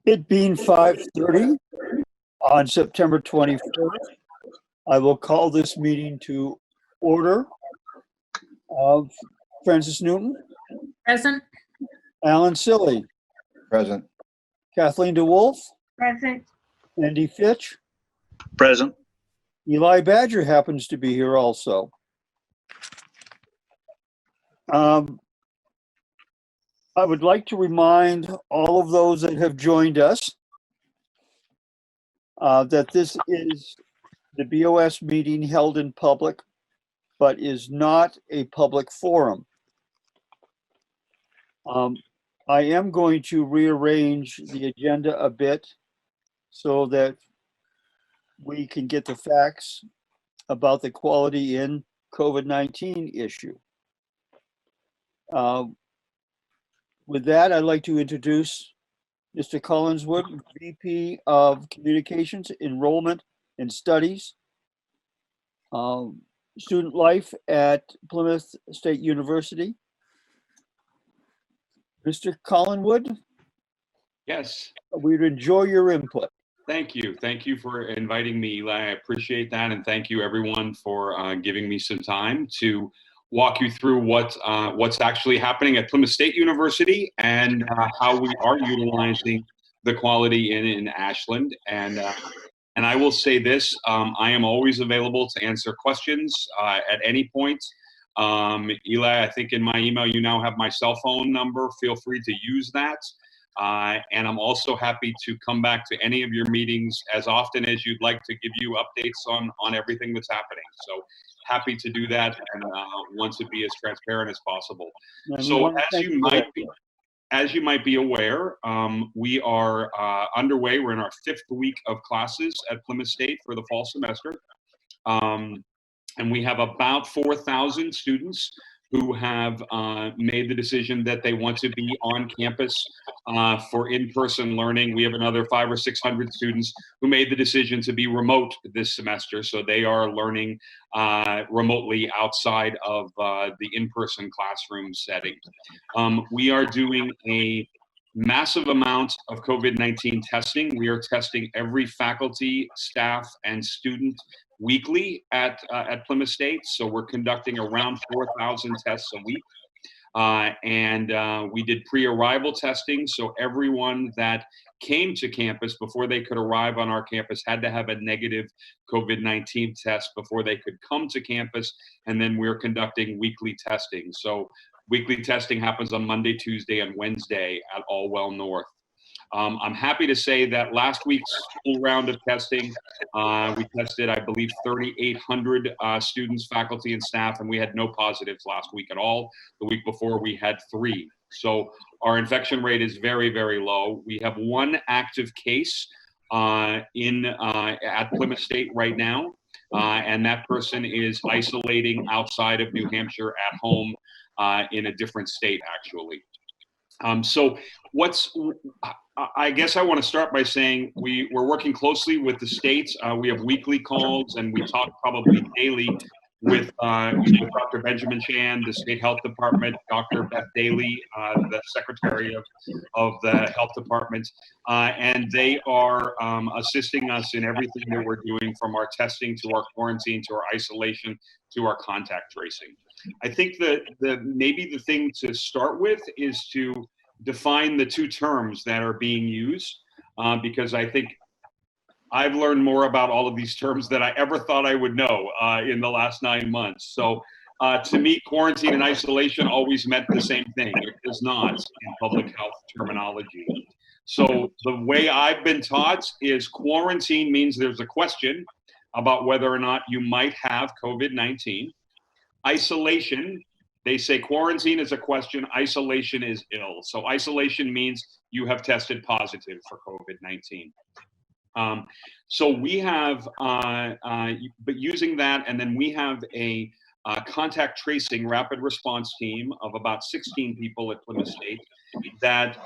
It being 5:30 on September 21st, I will call this meeting to order. Francis Newton, Present. Alan Silly, Present. Kathleen DeWolf, Present. Andy Fitch, Present. Eli Badger happens to be here also. I would like to remind all of those that have joined us that this is the BOS meeting held in public, but is not a public forum. I am going to rearrange the agenda a bit so that we can get the facts about the quality in COVID-19 issue. With that, I'd like to introduce Mr. Collinswood, VP of Communications, Enrollment and Studies, Student Life at Plymouth State University. Mr. Collinswood, Yes, we'd enjoy your input. thank you. Thank you for inviting me, Eli. I appreciate that. And thank you everyone for giving me some time to walk you through what's actually happening at Plymouth State University and how we are utilizing the quality in Ashland. And I will say this, I am always available to answer questions at any point. Eli, I think in my email, you now have my cell phone number. Feel free to use that. And I'm also happy to come back to any of your meetings as often as you'd like to give you updates on everything that's happening. So happy to do that and want to be as transparent as possible. So as you might be aware, we are underway. We're in our 5th week of classes at Plymouth State for the fall semester. And we have about 4,000 students who have made the decision that they want to be on campus for in-person learning. We have another 500 or 600 students who made the decision to be remote this semester. So they are learning remotely outside of the in-person classroom setting. We are doing a massive amount of COVID-19 testing. We are testing every faculty, staff, and student weekly at Plymouth State. So we're conducting around 4,000 tests a week. And we did pre-arrival testing. So everyone that came to campus before they could arrive on our campus had to have a negative COVID-19 test before they could come to campus. And then we're conducting weekly testing. So weekly testing happens on Monday, Tuesday, and Wednesday at Allwell North. I'm happy to say that last week's full round of testing, we tested, I believe, 3,800 students, faculty, and staff, and we had no positives last week at all. The week before, we had 3. So our infection rate is very, very low. We have 1 active case at Plymouth State right now, and that person is isolating outside of New Hampshire at home in a different state, actually. So I guess I want to start by saying we're working closely with the states. We have weekly calls and we talk probably daily with Dr. Benjamin Chan, the State Health Department, Dr. Beth Daly, the Secretary of the Health Department, and they are assisting us in everything that we're doing, from our testing to our quarantine to our isolation to our contact tracing. I think that maybe the thing to start with is to define the 2 terms that are being used, because I think I've learned more about all of these terms than I ever thought I would know in the last 9 months. So to me, quarantine and isolation always meant the same thing. It does not in public health terminology. So the way I've been taught is quarantine means there's a question about whether or not you might have COVID-19. Isolation, they say quarantine is a question, isolation is ill. So isolation means you have tested positive for COVID-19. So we have, but using that, and then we have a contact tracing rapid response team of about 16 people at Plymouth State that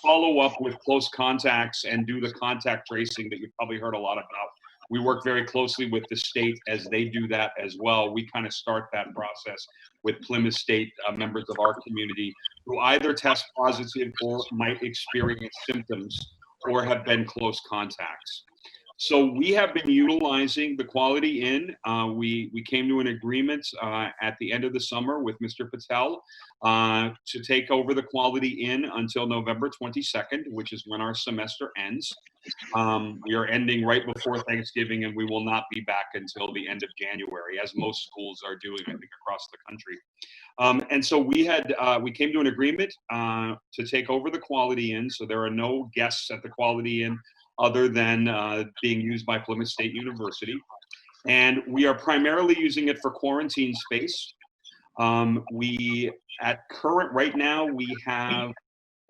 follow up with close contacts and do the contact tracing that you've probably heard a lot about we work very closely with the state as they do that as well. We kind of start that process with Plymouth State members of our community who either test positive or might experience symptoms or have been close contacts. So we have been utilizing the Quality Inn. We came to an agreement at the end of the summer with Mr. Patel to take over the Quality Inn until November 22nd, which is when our semester ends. We are ending right before Thanksgiving, and we will not be back until the end of January, as most schools are doing, I think, across the country. And so we came to an agreement to take over the Quality Inn. So there are no guests at the Quality Inn other than being used by Plymouth State University. And we are primarily using it for quarantine space. Right now, we have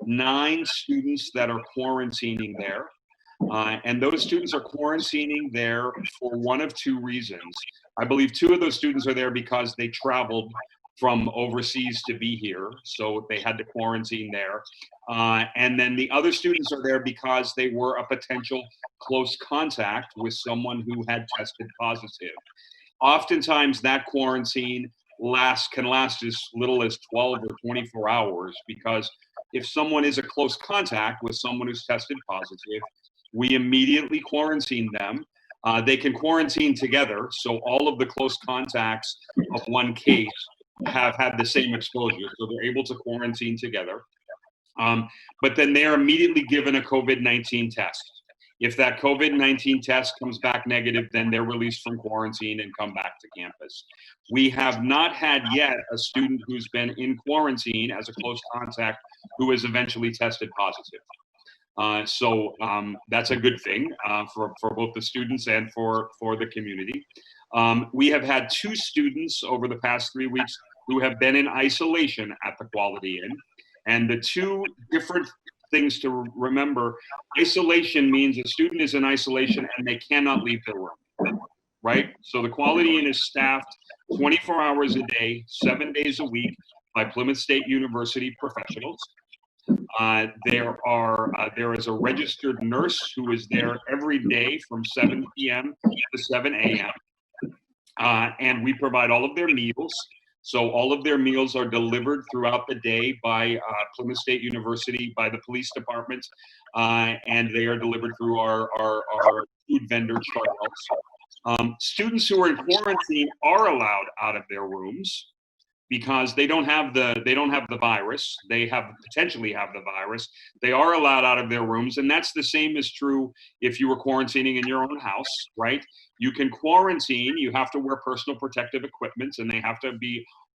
9 students that are quarantining there. And those students are quarantining there for one of 2 reasons. I believe 2 of those students are there because they traveled from overseas to be here, so they had to quarantine there. And then the other students are there because they were a potential close contact with someone who had tested positive. Oftentimes that quarantine can last as little as 12 or 24 hours, because if someone is a close contact with someone who's tested positive, we immediately quarantine them. They can quarantine together, so all of the close contacts of one case have had the same exposure, so they're able to quarantine together. But then they're immediately given a COVID-19 test. If that COVID-19 test comes back negative, then they're released from quarantine and come back to campus. We have not had yet a student who's been in quarantine as a close contact who has eventually tested positive. So that's a good thing for both the students and for the community. We have had 2 students over the past 3 weeks who have been in isolation at the Quality Inn. And the 2 different things to remember: isolation means a student is in isolation and they cannot leave their room, right? So the Quality Inn is staffed 24 hours a day, 7 days a week by Plymouth State University professionals. There is a registered nurse who is there every day from 7 p.m. to 7 a.m. And we provide all of their meals. So all of their meals are delivered throughout the day by Plymouth State University, by the police department, and they are delivered through our food vendor, Charles. Students who are in quarantine are allowed out of their rooms because they don't have the virus. They potentially have the virus. They are allowed out of their rooms, and that's the same is true if you were quarantining in your own house, right? You can quarantine. You have to wear personal protective equipment, and they have to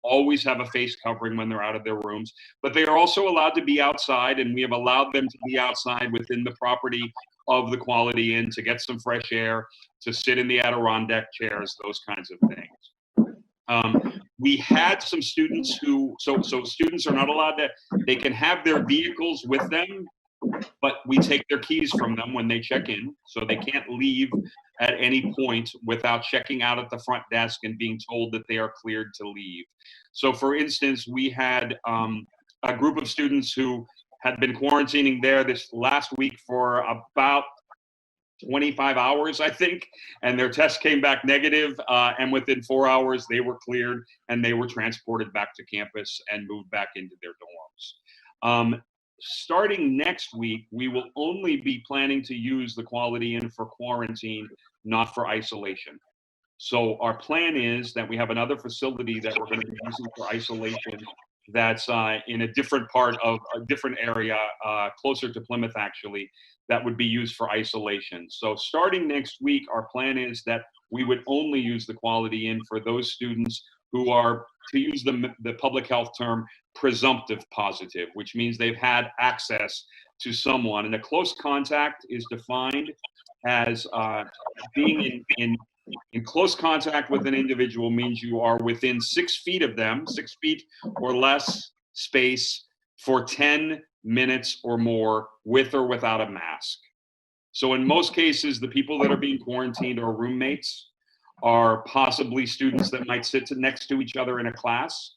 always have a face covering when they're out of their rooms. But they are also allowed to be outside, and we have allowed them to be outside within the property of the Quality Inn to get some fresh air, to sit in the Adirondack chairs, those kinds of things. We had some students so students are not allowed they can have their vehicles with them, but we take their keys from them when they check in, so they can't leave at any point without checking out at the front desk and being told that they are cleared to leave. So for instance, we had a group of students who had been quarantining there this last week for about 25 hours, I think, and their test came back negative, and within 4 hours they were cleared and they were transported back to campus and moved back into their dorms. Starting next week, we will only be planning to use the Quality Inn for quarantine, not for isolation. So our plan is that we have another facility that we're going to be using for isolation that's in a different part of a different area, closer to Plymouth actually, that would be used for isolation. So starting next week, our plan is that we would only use the Quality Inn for those students who are, to use the public health term, presumptive positive, which means they've had access to someone. And a close contact is defined as being in close contact with an individual means you are within 6 feet of them, 6 feet or less space for 10 minutes or more, with or without a mask. So in most cases, the people that are being quarantined are roommates, are possibly students that might sit next to each other in a class.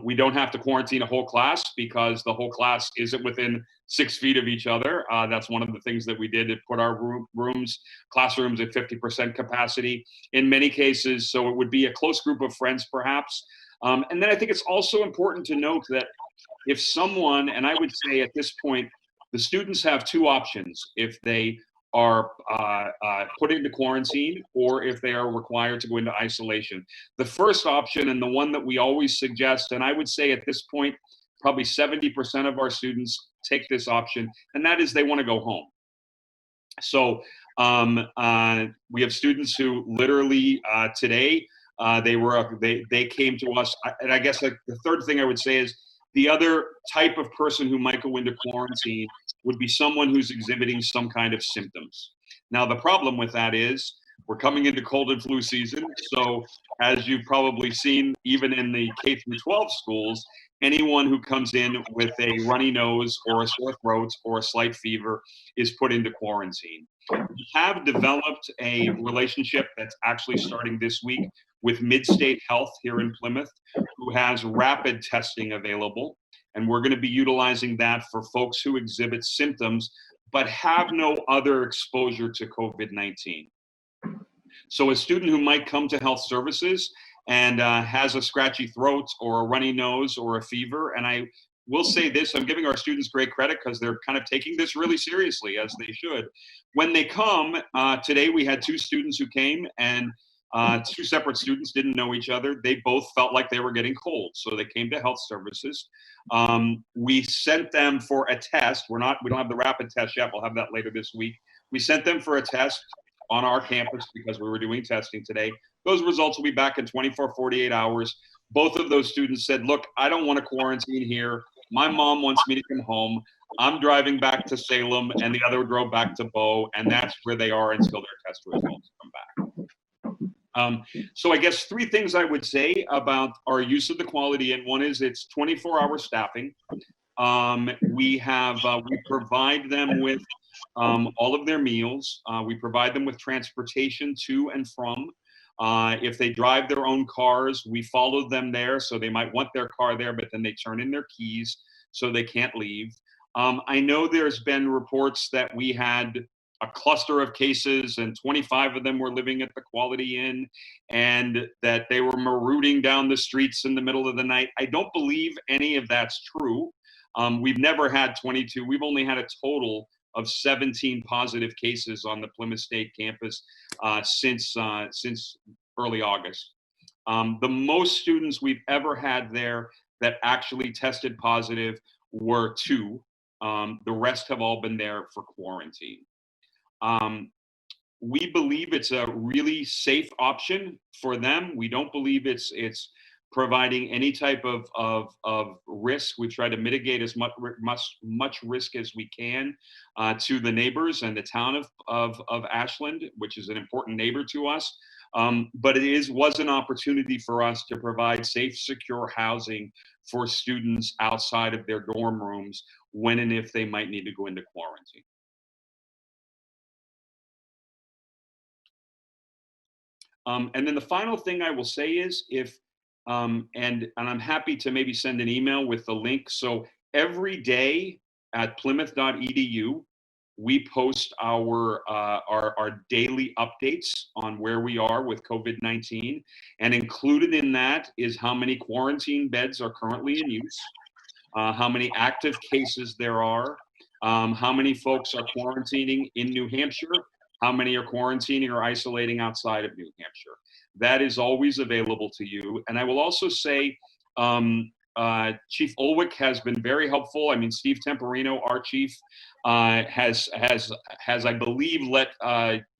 We don't have to quarantine a whole class because the whole class isn't within 6 feet of each other. That's one of the things that we did to put our classrooms at 50% capacity in many cases. So it would be a close group of friends perhaps. And then I think it's also important to note that if someone, and I would say at this point, the students have two options if they are put into quarantine or if they are required to go into isolation. The first option, and the one that we always suggest, and I would say at this point, probably 70% of our students take this option, and that is they want to go home. So we have students who literally today, they came to us, and I guess like the third thing I would say is the other type of person who might go into quarantine would be someone who's exhibiting some kind of symptoms. Now, the problem with that is we're coming into cold and flu season. So as you've probably seen, even in the K through 12 schools, anyone who comes in with a runny nose or a sore throat or a slight fever is put into quarantine. We have developed a relationship that's actually starting this week with Midstate Health here in Plymouth, who has rapid testing available. And we're going to be utilizing that for folks who exhibit symptoms but have no other exposure to COVID-19. So a student who might come to health services and has a scratchy throat or a runny nose or a fever, and I will say this, I'm giving our students great credit because they're kind of taking this really seriously, as they should. When they come, today we had 2 students who came, and 2 separate students didn't know each other. They both felt like they were getting cold, so they came to health services. We sent them for a test. We don't have the rapid test yet. We'll have that later this week. We sent them for a test on our campus because we were doing testing today. Those results will be back in 24, 48 hours. Both of those students said, look, I don't want to quarantine here. My mom wants me to come home. I'm driving back to Salem, and the other drove back to Bow, and that's where they are until their test results come back. So I guess 3 things I would say about our use of the Quality Inn. One is it's 24-hour staffing. We provide them with all of their meals. We provide them with transportation to and from. If they drive their own cars, we follow them there. So they might want their car there, but then they turn in their keys so they can't leave. I know there's been reports that we had a cluster of cases and 25 of them were living at the Quality Inn and that they were marooting down the streets in the middle of the night. I don't believe any of that's true. We've never had 22. We've only had a total of 17 positive cases on the Plymouth State campus since early August. The most students we've ever had there that actually tested positive were 2. The rest have all been there for quarantine. We believe it's a really safe option for them. We don't believe it's providing any type of risk. We try to mitigate as much risk as we can to the neighbors and the town of Ashland, which is an important neighbor to us. But it was an opportunity for us to provide safe, secure housing for students outside of their dorm rooms when and if they might need to go into quarantine. And then the final thing I will say is and I'm happy to maybe send an email with the link. So every day at plymouth.edu, we post our daily updates on where we are with COVID-19. And included in that is how many quarantine beds are currently in use, how many active cases there are, how many folks are quarantining in New Hampshire, how many are quarantining or isolating outside of New Hampshire. That is always available to you. And I will also say, Chief Ulwick has been very helpful. I mean, Steve Temporino, our chief, has I believe let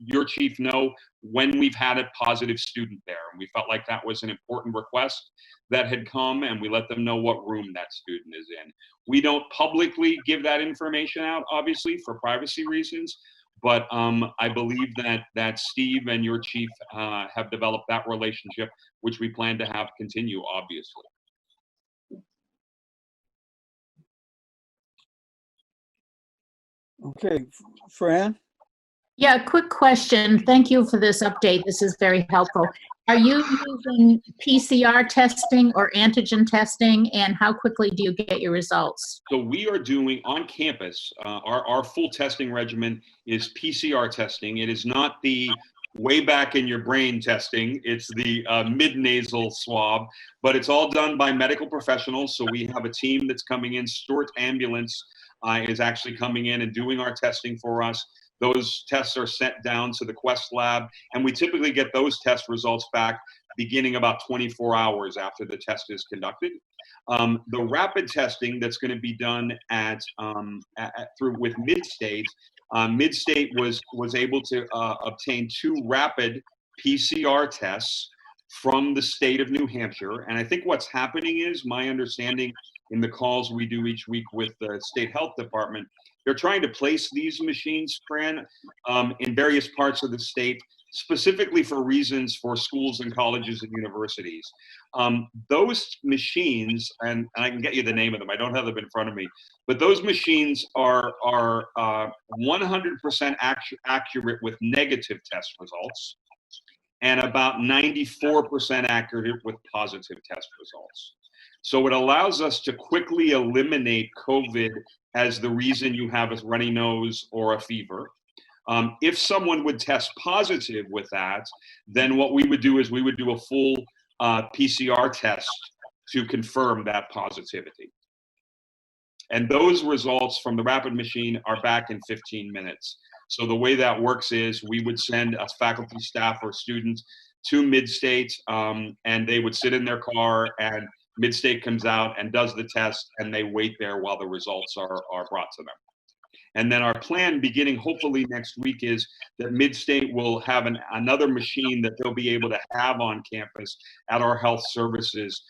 your chief know when we've had a positive student there. And we felt like that was an important request that had come, and we let them know what room that student is in. We don't publicly give that information out, obviously, for privacy reasons. But I believe that Steve and your chief have developed that relationship, which we plan to have continue, obviously. Okay, Fran? Yeah, quick question. Thank you for this update. This is very helpful. Are you using PCR testing or antigen testing, and how quickly do you get your results? So we are doing on campus, our full testing regimen is PCR testing. It is not the way back in your brain testing. It's the mid-nasal swab, but it's all done by medical professionals. So we have a team that's coming in. Stuart Ambulance is actually coming in and doing our testing for us. Those tests are sent down to the Quest lab, and we typically get those test results back beginning about 24 hours after the test is conducted. The rapid testing that's going to be done through with Midstate, Midstate was able to obtain 2 rapid PCR tests from the state of New Hampshire. And I think what's happening is, my understanding in the calls we do each week with the state health department, they're trying to place these machines, Fran, in various parts of the state, specifically for reasons for schools and colleges and universities. Those machines, and I can get you the name of them, I don't have them in front of me, but those machines are 100% accurate with negative test results, and about 94% accurate with positive test results. So it allows us to quickly eliminate COVID as the reason you have a runny nose or a fever. If someone would test positive with that, then what we would do is we would do a full PCR test to confirm that positivity. And those results from the rapid machine are back in 15 minutes. So the way that works is we would send a faculty, staff, or student to Midstate, and they would sit in their car, and Midstate comes out and does the test, and they wait there while the results are brought to them. And then our plan beginning hopefully next week is that Midstate will have another machine that they'll be able to have on campus at our health services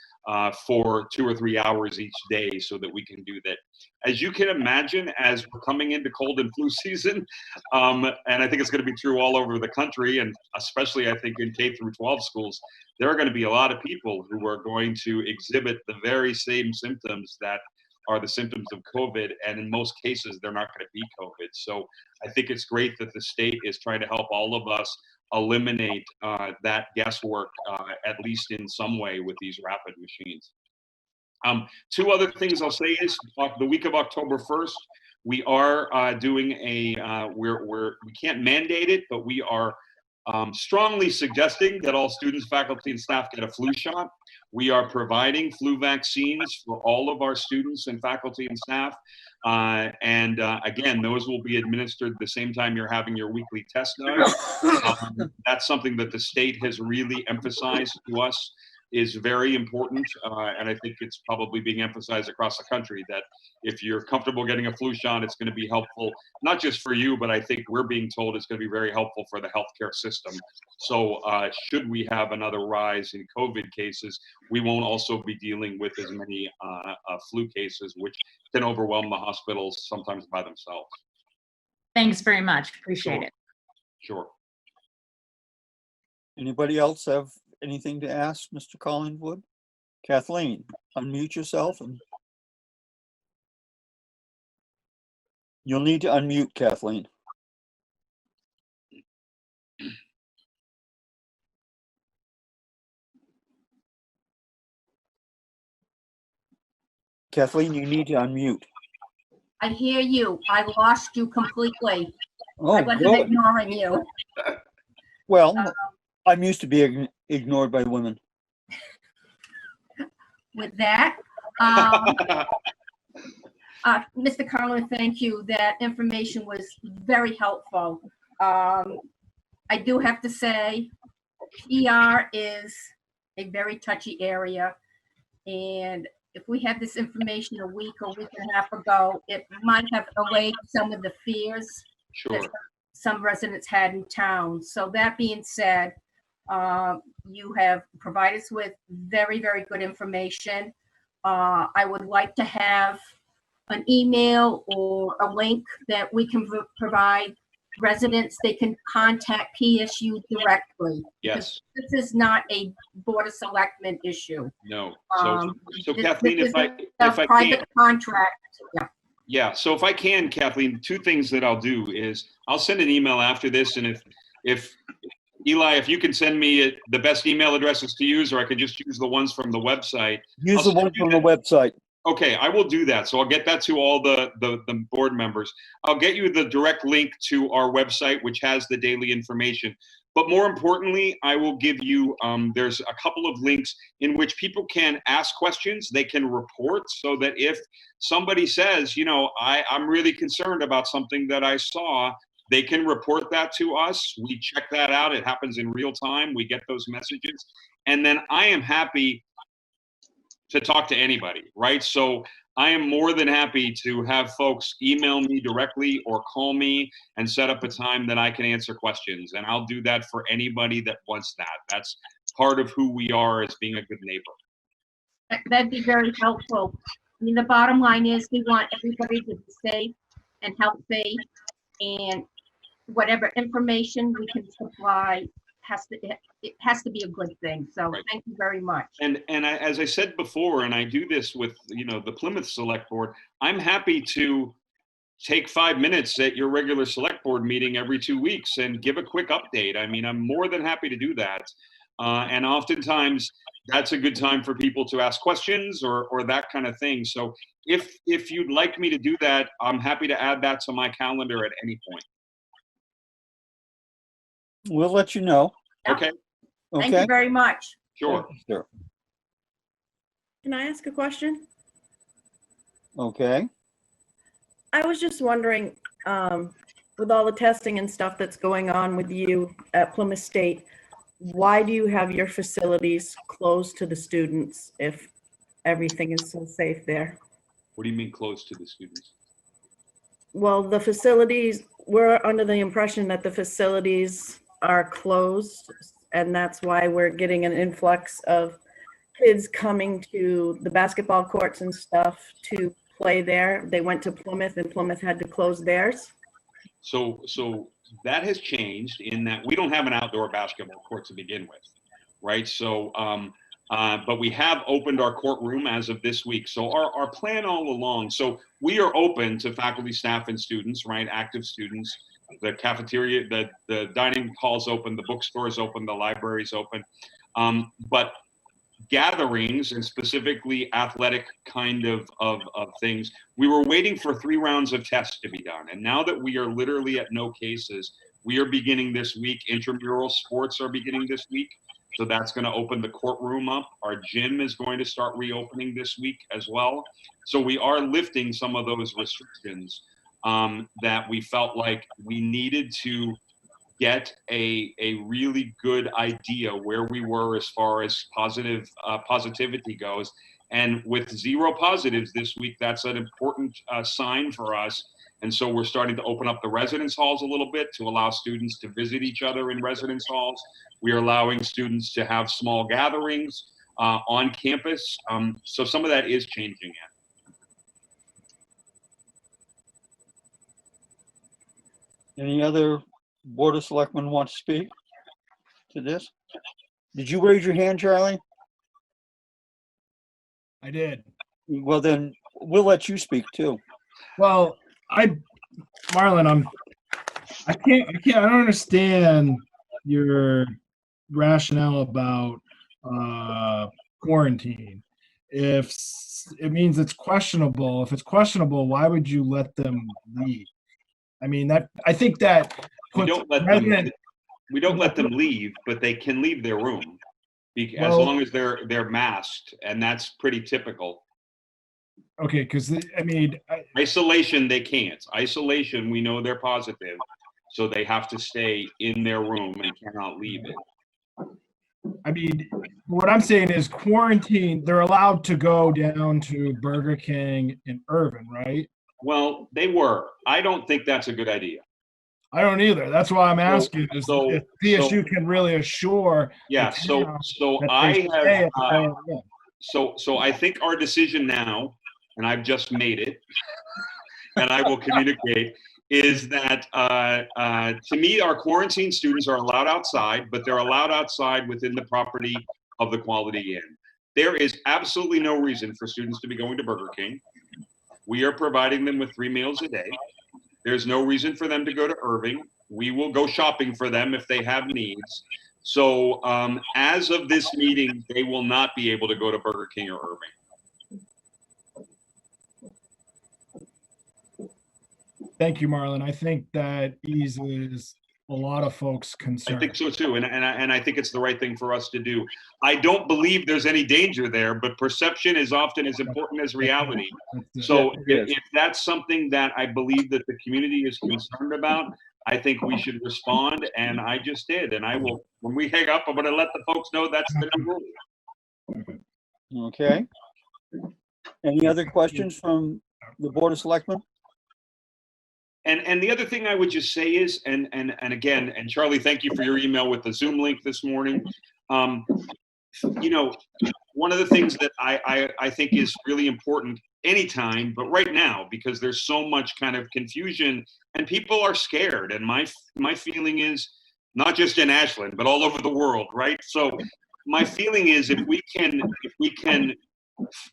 for 2 or 3 hours each day, so that we can do that. As you can imagine, as we're coming into cold and flu season, and I think it's going to be true all over the country, and especially I think in K through 12 schools, there are going to be a lot of people who are going to exhibit the very same symptoms that are the symptoms of COVID, and in most cases, they're not going to be COVID. So I think it's great that the state is trying to help all of us eliminate that guesswork, at least in some way, with these rapid machines. 2 other things I'll say is, the week of October 1st, we are doing we can't mandate it, but we are strongly suggesting that all students, faculty, and staff get a flu shot. We are providing flu vaccines for all of our students and faculty and staff. Again, those will be administered the same time you're having your weekly test done. That's something that the state has really emphasized to us is very important. And I think it's probably being emphasized across the country that if you're comfortable getting a flu shot, it's going to be helpful, not just for you, but I think we're being told it's going to be very helpful for the healthcare system. So should we have another rise in COVID cases, we won't also be dealing with as many flu cases, which can overwhelm the hospitals sometimes by themselves. Thanks very much. Appreciate it. Sure. Anybody else have anything to ask Mr. Collingwood? Kathleen, unmute yourself, and you'll need to unmute, Kathleen. Kathleen, you need to unmute. I hear you. I lost you completely. Oh, I wasn't good. ignoring you. Well, I'm used to being ignored by women. With that, Mr. Carlin, thank you. That information was very helpful. I do have to say, PR is a very touchy area. And if we had this information a week or week and a half ago, it might have allayed some of the fears Sure. that some residents had in town. So that being said, you have provided us with very, very good information. I would like to have an email or a link that we can provide residents. They can contact PSU directly. Yes. This is not a Board of Selectmen issue. No. So This Kathleen, is if I a private can, contract. Yeah. Yeah, so if I can, Kathleen, two things that I'll do is I'll send an email after this, and if Eli, if you can send me the best email addresses to use, or I could just use the ones from the website. Use I'll the send one you from the that. website. Okay, I will do that. So I'll get that to all the board members. I'll get you the direct link to our website, which has the daily information. But more importantly, I will give you, there's a couple of links in which people can ask questions. They can report, so that if somebody says, you know, I'm really concerned about something that I saw, they can report that to us. We check that out. It happens in real time. We get those messages. And then I am happy to talk to anybody, right? So I am more than happy to have folks email me directly or call me and set up a time that I can answer questions. And I'll do that for anybody that wants that. That's part of who we are as being a good neighbor. That'd be very helpful. I mean, the bottom line is we want everybody to be safe and healthy, and whatever information we can supply it has to be a good thing. So Right. Thank you very much. And as I said before, and I do this with, you know, the Plymouth Select Board, I'm happy to take 5 minutes at your regular select board meeting every 2 weeks and give a quick update. I mean, I'm more than happy to do that. And oftentimes that's a good time for people to ask questions or that kind of thing. So if you'd like me to do that, I'm happy to add that to my calendar at any point. We'll let you know. Okay, Thank you Okay? very much. sure. Sure. Can I ask a question? Okay. I was just wondering, with all the testing and stuff that's going on with you at Plymouth State, why do you have your facilities closed to the students if everything is so safe there? What do you mean close to the students? Well, the facilities, we're under the impression that the facilities are closed, and that's why we're getting an influx of kids coming to the basketball courts and stuff to play there. They went to Plymouth, and Plymouth had to close theirs. So that has changed in that we don't have an outdoor basketball court to begin with, right? So, but we have opened our courtroom as of this week. So our plan all along, so we are open to faculty, staff, and students, right? Active students. The cafeteria, the dining hall's open, the bookstore is open, the library's open. But gatherings, and specifically athletic kind of things, we were waiting for 3 rounds of tests to be done. And now that we are literally at no cases, we are beginning this week. Intramural sports are beginning this week. So that's going to open the courtroom up. Our gym is going to start reopening this week as well. So we are lifting some of those restrictions that we felt like we needed to get a really good idea where we were as far as positivity goes. And with 0 positives this week, that's an important sign for us. And so we're starting to open up the residence halls a little bit to allow students to visit each other in residence halls. We are allowing students to have small gatherings on campus. So some of that is changing it. Any other Board of Selectmen want to speak to this? Did you raise your hand, Charlie? I did. Well, then we'll let you speak too. Well, Marlon, I don't understand your rationale about quarantine. If it means it's questionable, why would you let them leave? I mean, I think that We don't let them leave, but they can leave their room as long as they're masked, and that's pretty typical. Okay, because I mean, Isolation, they can't. Isolation, we know they're positive, so they have to stay in their room and cannot leave it. I mean, what I'm saying is quarantine, they're allowed to go down to Burger King in Irvine, right? Well, they were. I don't think that's a good idea. I don't either. That's why I'm asking if PSU can really assure. Yeah, the so town so that I they stay have at the town event. so I think our decision now, and I've just made it, and I will communicate, is that to me, our quarantine students are allowed outside, but they're allowed outside within the property of the Quality Inn. There is absolutely no reason for students to be going to Burger King. We are providing them with 3 meals a day. There's no reason for them to go to Irving. We will go shopping for them if they have needs. So as of this meeting, they will not be able to go to Burger King or Irving. Thank you, Marlon. I think that eases a lot of folks' I concern. think so too, and I think it's the right thing for us to do. I don't believe there's any danger there, but perception is often as important as reality. So if that's something that I believe that the community is concerned about, I think we should respond, and I just did. And I will, when we hang up, I'm going to let the folks know that's the new rule. Okay. Any other questions from the Board of Selectmen? And the other thing I would just say is, and again, and Charlie, thank you for your email with the Zoom link this morning. You know, one of the things that I think is really important anytime, but right now, because there's so much kind of confusion and people are scared. And my feeling is, not just in Ashland, but all over the world, right? So my feeling is if we can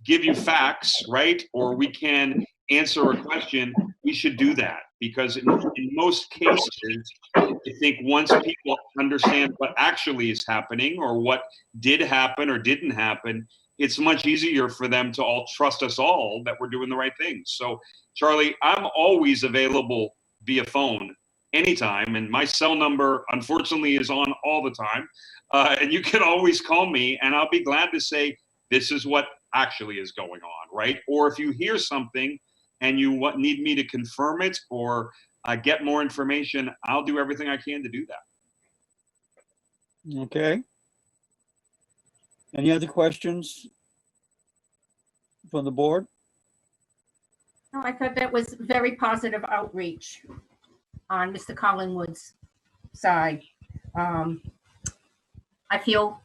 give you facts, right? Or we can answer a question, we should do that. Because in most cases, I think once people understand what actually is happening or what did happen or didn't happen, it's much easier for them to all trust us all that we're doing the right things. So, Charlie, I'm always available via phone anytime. And my cell number, unfortunately, is on all the time. And you can always call me and I'll be glad to say, this is what actually is going on, right? Or if you hear something and you need me to confirm it or get more information, I'll do everything I can to do that. Okay. Any other questions from the board? No, I thought that was very positive outreach on Mr. Collingwood's side. I feel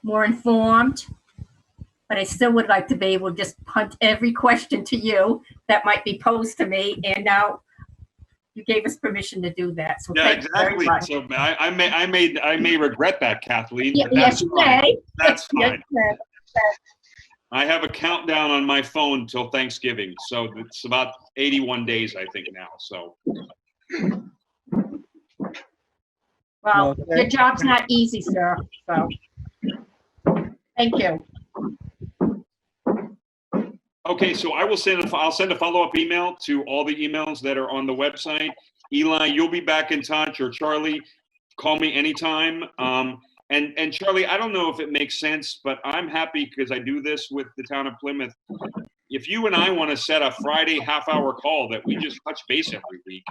more informed, but I still would like to be able to just punt every question to you that might be posed to me. And now you gave us permission to do that. So Yeah, thank you very exactly. much. So I may regret that, Kathleen. Yeah, But that's yes, you fine. may. That's Yes, fine. you may. I have a countdown on my phone till Thanksgiving, so it's about 81 days, I think now. So Well, Okay. your job's not easy, sir. So thank you. okay, so I'll send a follow-up email to all the emails that are on the website. Eli, you'll be back in touch, or Charlie, call me anytime. And Charlie, I don't know if it makes sense, but I'm happy because I do this with the town of Plymouth. If you and I want to set a Friday half-hour call that we just touch base every week,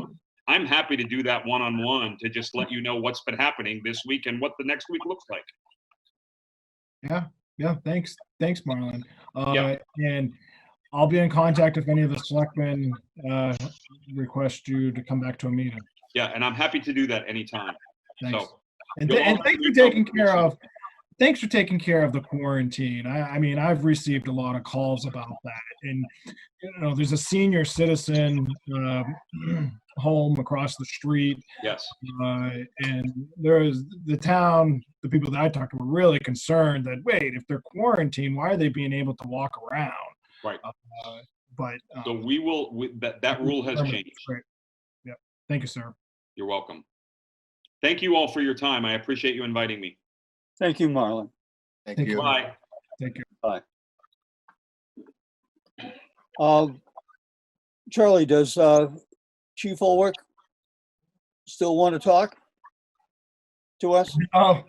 I'm happy to do that one-on-one to just let you know what's been happening this week and what the next week looks like. Yeah, thanks, Marlon. Yeah. And I'll be in contact if any of the selectmen request you to come back to a meeting. Yeah, and I'm happy to do that anytime. Thanks. So, And you'll thanks also- for taking care of. Thanks for taking care of the quarantine. I mean, I've received a lot of calls about that, and you know, there's a senior citizen home across the street, Yes. and there's the town. The people that I talked to were really concerned that wait, if they're quarantined, why are they being able to walk around? Right. But So that rule has changed. Great. Yeah. Thank you, sir. You're welcome. Thank you all for your time. I appreciate you inviting me. Thank you, Marlon. Thank you. Bye. Thank you. Charlie, does Chief Ulrich still want to talk to us? Oh,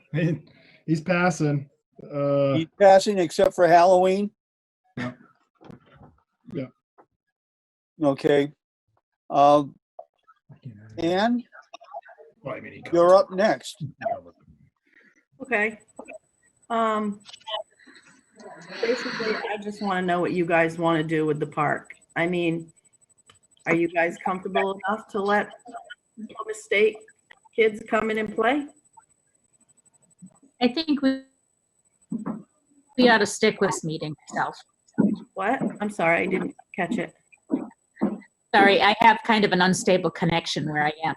he's passing. He's passing except for Halloween? Yeah. Yeah. Okay. Ann, Well, I mean, he you're up next. Okay. Basically, I just want to know what you guys want to do with the park. I mean, are you guys comfortable enough to let Plymouth State kids come in and play? I think we ought to stick with this meeting itself. What? I'm sorry, I didn't catch it. Sorry, I have kind of an unstable connection where I am.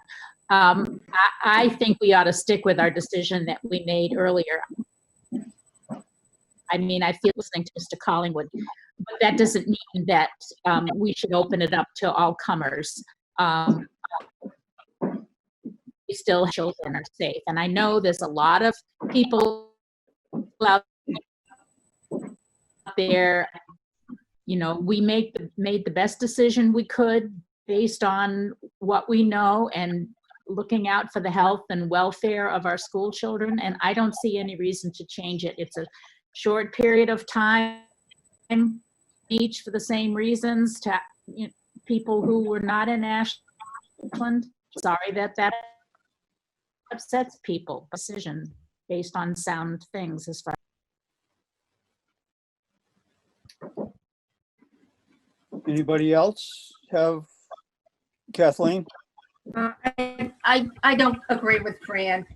I think we ought to stick with our decision that we made earlier. I mean, I feel listening to Mr. Collingwood, but that doesn't mean that we should open it up to all comers. We still have children are safe. And I know there's a lot of people out there, you know, we made the best decision we could based on what we know and looking out for the health and welfare of our school children. And I don't see any reason to change it. It's a short period of time, each for the same reasons to people who were not in Ashland. Sorry that upsets people. Decision based on sound things as far. Anybody else have, Kathleen? I don't agree with Fran.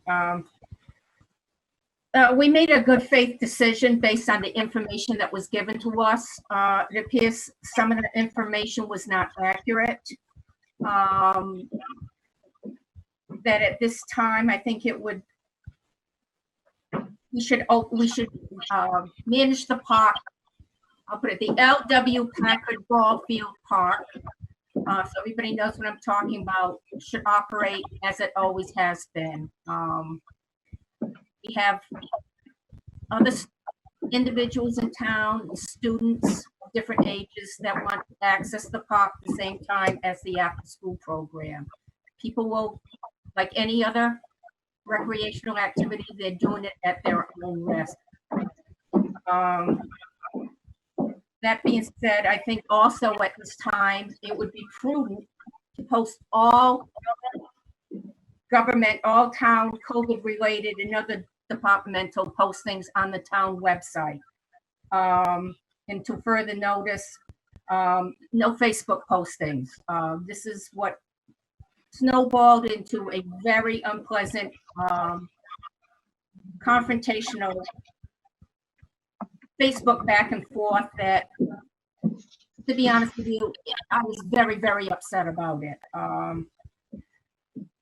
We made a good faith decision based on the information that was given to us. It appears some of the information was not accurate. That at this time, I think we should manage the park. I'll put it, the L.W. Packard Ball Field Park. So everybody knows what I'm talking about, should operate as it always has been. We have other individuals in town, students of different ages that want to access the park at the same time as the after-school program. People will, like any other recreational activity, they're doing it at their own risk. That being said, I think also at this time, it would be prudent to post all government, all town COVID-related and other departmental postings on the town website. And to further notice, no Facebook postings. This is what snowballed into a very unpleasant, confrontational Facebook back and forth that, to be honest with you, I was very, very upset about it.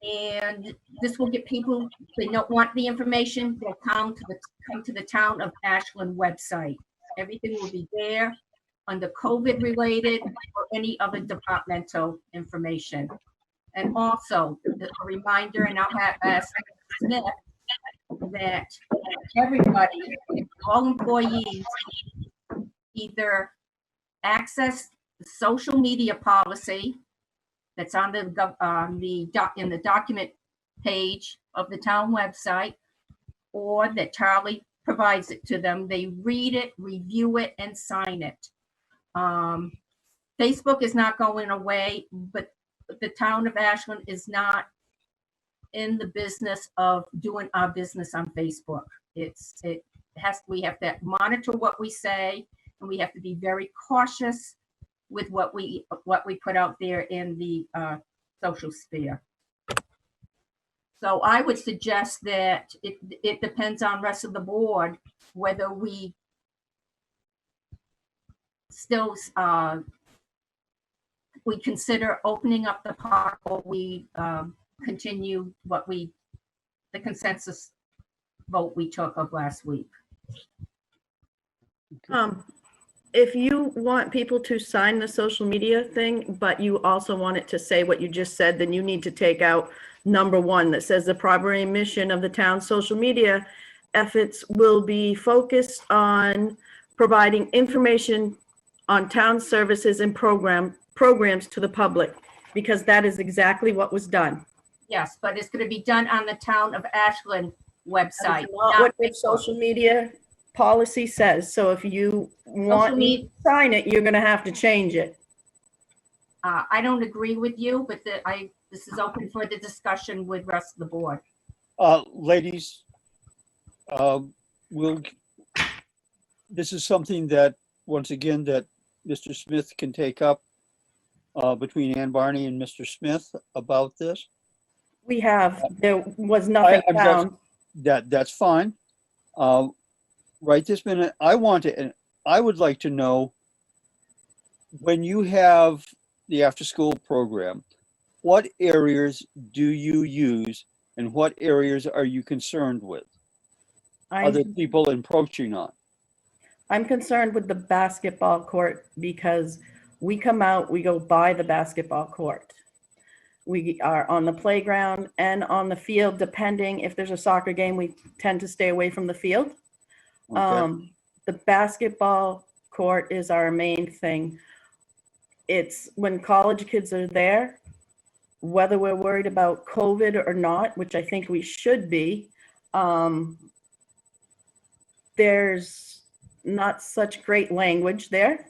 And this will get people, they don't want the information, they'll come to the Town of Ashland website. Everything will be there under COVID related or any other departmental information. And also a reminder, and I'll ask Smith, that everybody, all employees, either access the social media policy that's on in the document page of the town website, or that Charlie provides it to them. They read it, review it, and sign it. Facebook is not going away, but the town of Ashland is not in the business of doing our business on Facebook. We have to monitor what we say, and we have to be very cautious with what we put out there in the social sphere. So I would suggest that it depends on the rest of the board whether we still we consider opening up the park, or we continue the consensus vote we took of last week. If you want people to sign the social media thing, but you also want it to say what you just said, then you need to take out number 1 that says the primary mission of the town's social media efforts will be focused on providing information on town services and programs to the public, because that is exactly what was done. Yes, but it's going to be done on the Town of Ashland website. Not what the social media policy says. So if you want me to sign it, you're going to have to change it. I don't agree with you, but this is open for the discussion with the rest of the board. Ladies, this is something that, once again, that Mr. Smith can take up between Ann Barney and Mr. Smith about this. We have, there was nothing found. That's fine. Right this minute, I would like to know, when you have the after-school program, what areas do you use and what areas are you concerned with? Other people encroaching on? I'm concerned with the basketball court because we come out, we go by the basketball court. We are on the playground and on the field, depending if there's a soccer game, we tend to stay away from the field. Okay. The basketball court is our main thing. It's when college kids are there, whether we're worried about COVID or not, which I think we should be, there's not such great language there.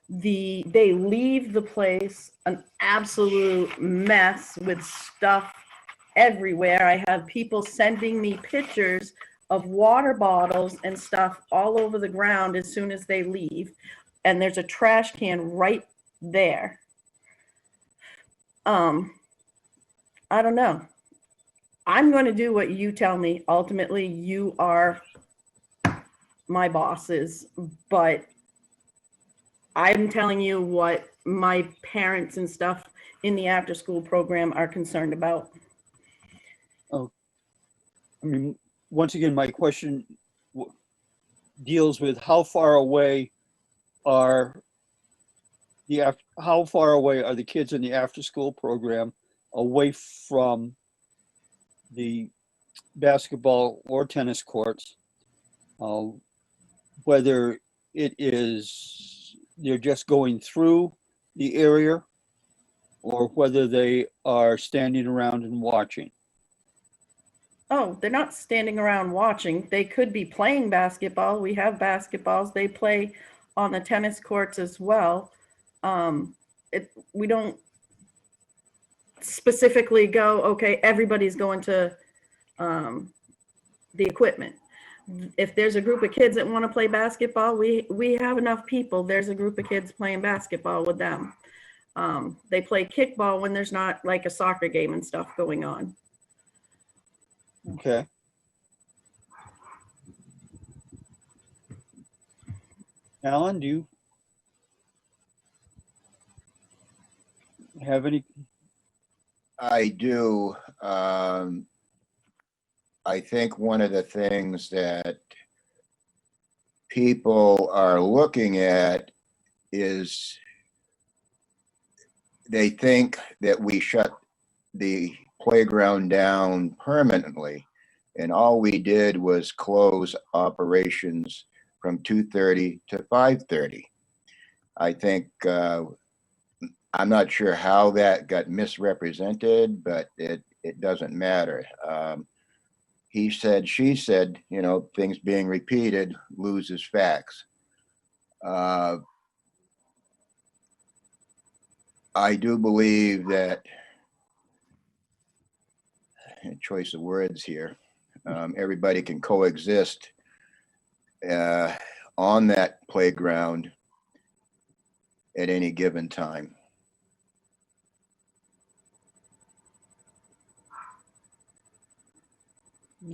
They leave the place an absolute mess with stuff everywhere. I have people sending me pictures of water bottles and stuff all over the ground as soon as they leave. And there's a trash can right there. I don't know. I'm going to do what you tell me. Ultimately, you are my bosses, but I'm telling you what my parents and stuff in the after school program are concerned about. I mean, once again, my question deals with how far away are the kids in the after school program away from the basketball or tennis courts, whether it is they're just going through the area or whether they are standing around and watching. Oh, they're not standing around watching. They could be playing basketball. We have basketballs. They play on the tennis courts as well. We don't specifically go, okay, everybody's going to the equipment. If there's a group of kids that want to play basketball, we have enough people. There's a group of kids playing basketball with them. They play kickball when there's not like a soccer game and stuff going on. Okay. Alan, do you have any? I do. I think one of the things that people are looking at is they think that we shut the playground down permanently, and all we did was close operations from 2:30 to 5:30. I think I'm not sure how that got misrepresented, but it doesn't matter. He said, she said, you know, things being repeated loses facts. I do believe that, choice of words here, everybody can coexist on that playground at any given time.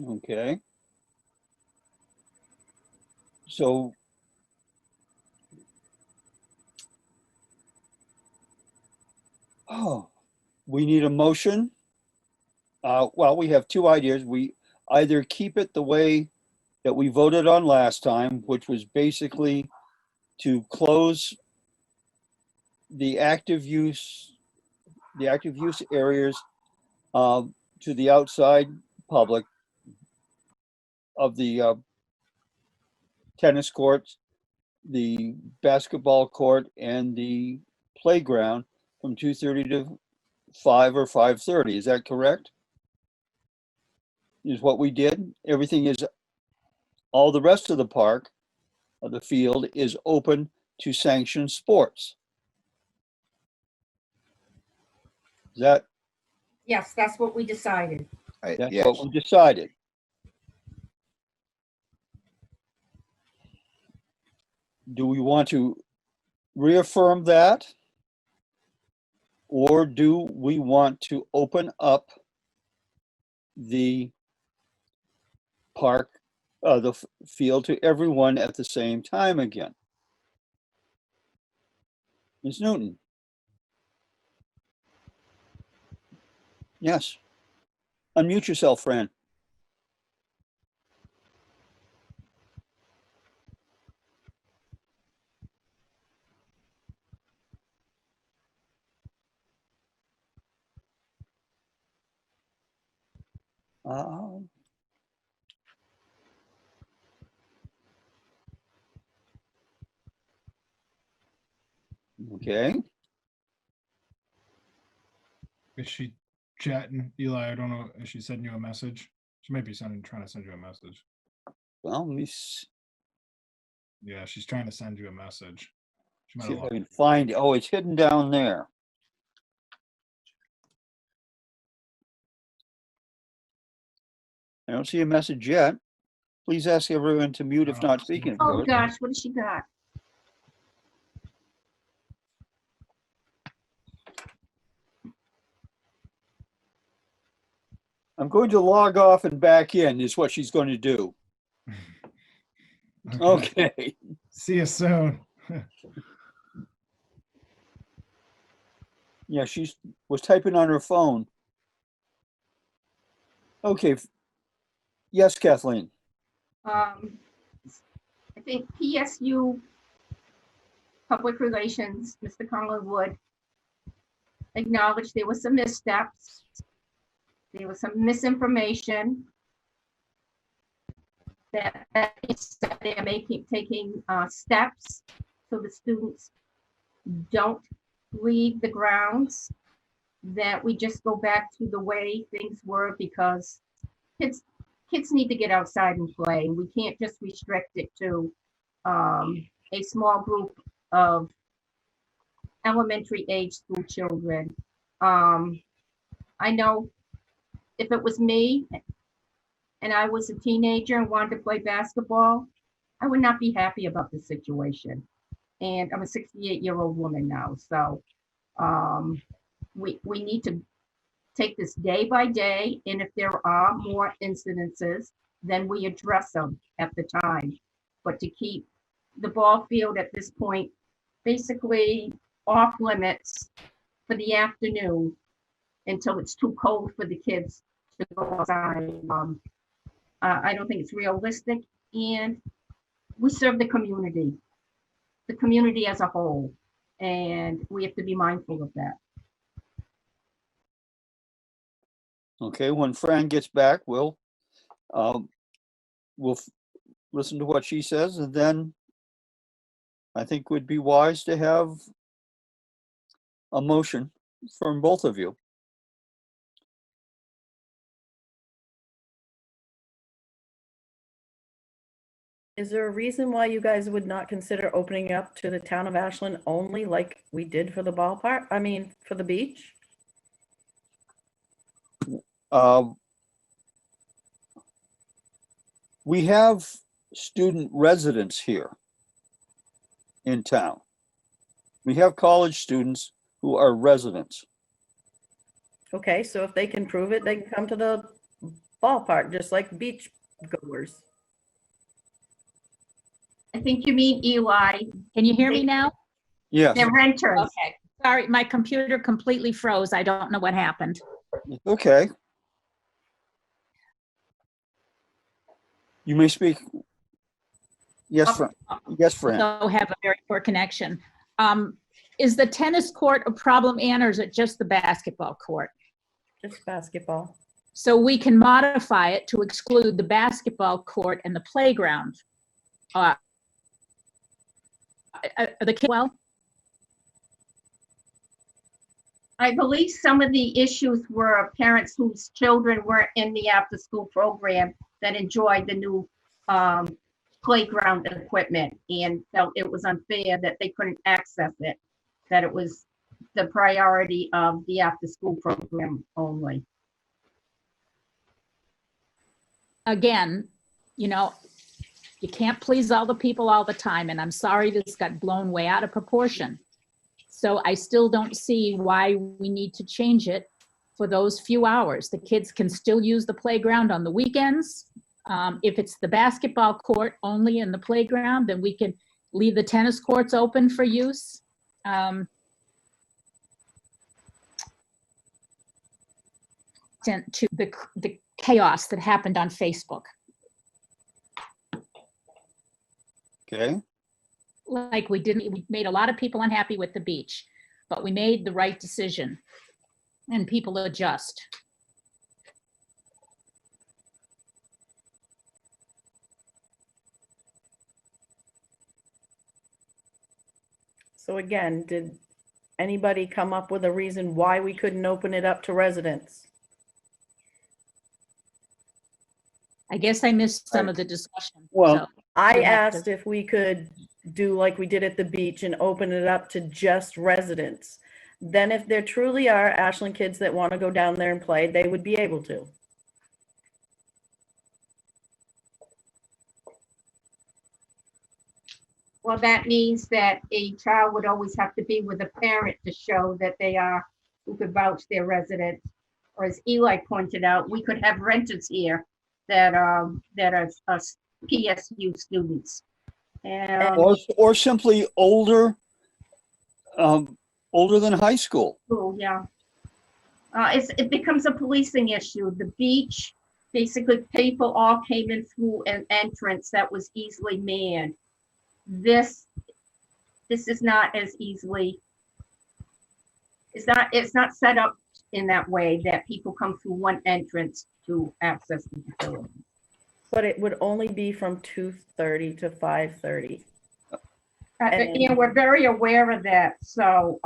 Okay. So we need a motion. Well, we have two ideas. We either keep it the way that we voted on last time, which was basically to close the active use areas to the outside public of the tennis courts, the basketball court, and the playground from 2:30 to 5 or 5:30. Is that correct? Is what we did. Everything is, all the rest of the park, of the field, is open to sanctioned sports. Is that, Yes, that's what we decided. that's Yes, what we decided? Do we want to reaffirm that? Or do we want to open up the park, the field to everyone at the same time again? Ms. Newton? Yes. Unmute yourself, Fran. Um, Okay, Is she chatting? Eli, I don't know. Is she sending you a message? She might be trying to send you a message. well, let me Yeah, she's trying to send you a message. She might see have if I lost. can find, oh, it's hidden down there. I don't see a message yet. Please ask everyone to mute if not speaking, of Oh course. gosh, what has she got? I'm going to log off and back in is what she's going to do. Okay. See you soon. Yeah, she was typing on her phone. Okay. Yes, Kathleen. I think PSU Public Relations, Mr. Collingwood, acknowledged there were some missteps. There was some misinformation that they're taking steps so the students don't leave the grounds, that we just go back to the way things were, because kids need to get outside and play. We can't just restrict it to a small group of elementary age school children. I know if it was me and I was a teenager and wanted to play basketball, I would not be happy about the situation. And I'm a 68-year-old woman now, so we need to take this day by day, and if there are more incidences, then we address them at the time. But to keep the ball field at this point basically off limits for the afternoon until it's too cold for the kids to go outside, I don't think it's realistic, and we serve the community as a whole, and we have to be mindful of that. Okay, when Fran gets back, we'll listen to what she says, and then I think would be wise to have a motion from both of you. Is there a reason why you guys would not consider opening up to the town of Ashland only like we did for the ballpark? I mean, for the beach? We have student residents here in town. We have college students who are residents. Okay, so if they can prove it, they can come to the ballpark, just like beach goers. I think you mean Eli, Can you hear me now? Yes, they're renters. Okay, sorry, my computer completely froze. I don't know what happened. okay. You may speak. Yes, Fran. Yes, Fran. So have a very poor connection. Is the tennis court a problem, Ann, or is it just the basketball court? Just basketball. So we can modify it to exclude the basketball court and the playground. Are the kids well? I believe some of the issues were parents whose children were in the after-school program that enjoyed the new playground equipment and felt it was unfair that they couldn't access it, that it was the priority of the after-school program only. Again, you know, you can't please all the people all the time, and I'm sorry this got blown way out of proportion. So I still don't see why we need to change it for those few hours. The kids can still use the playground on the weekends. If it's the basketball court only in the playground, then we can leave the tennis courts open for use. To the chaos that happened on Facebook. Okay. Like we made a lot of people unhappy with the beach, but we made the right decision and people adjust. So again, did anybody come up with a reason why we couldn't open it up to residents? I guess I missed some of the discussion. Well, so I you have to- asked if we could do like we did at the beach and open it up to just residents. Then if there truly are Ashland kids that want to go down there and play, they would be able to. Well, that means that a child would always have to be with a parent to show that they are, who could vouch their resident. Or as Eli pointed out, we could have renters here that are PSU students. And, or simply older, older than high school. yeah. It becomes a policing issue. The beach, basically people all came in through an entrance that was easily manned. This is not as easily, it's not set up in that way that people come through one entrance to access the facility. But it would only be from 2:30 to 5:30. And we're very aware of that, so,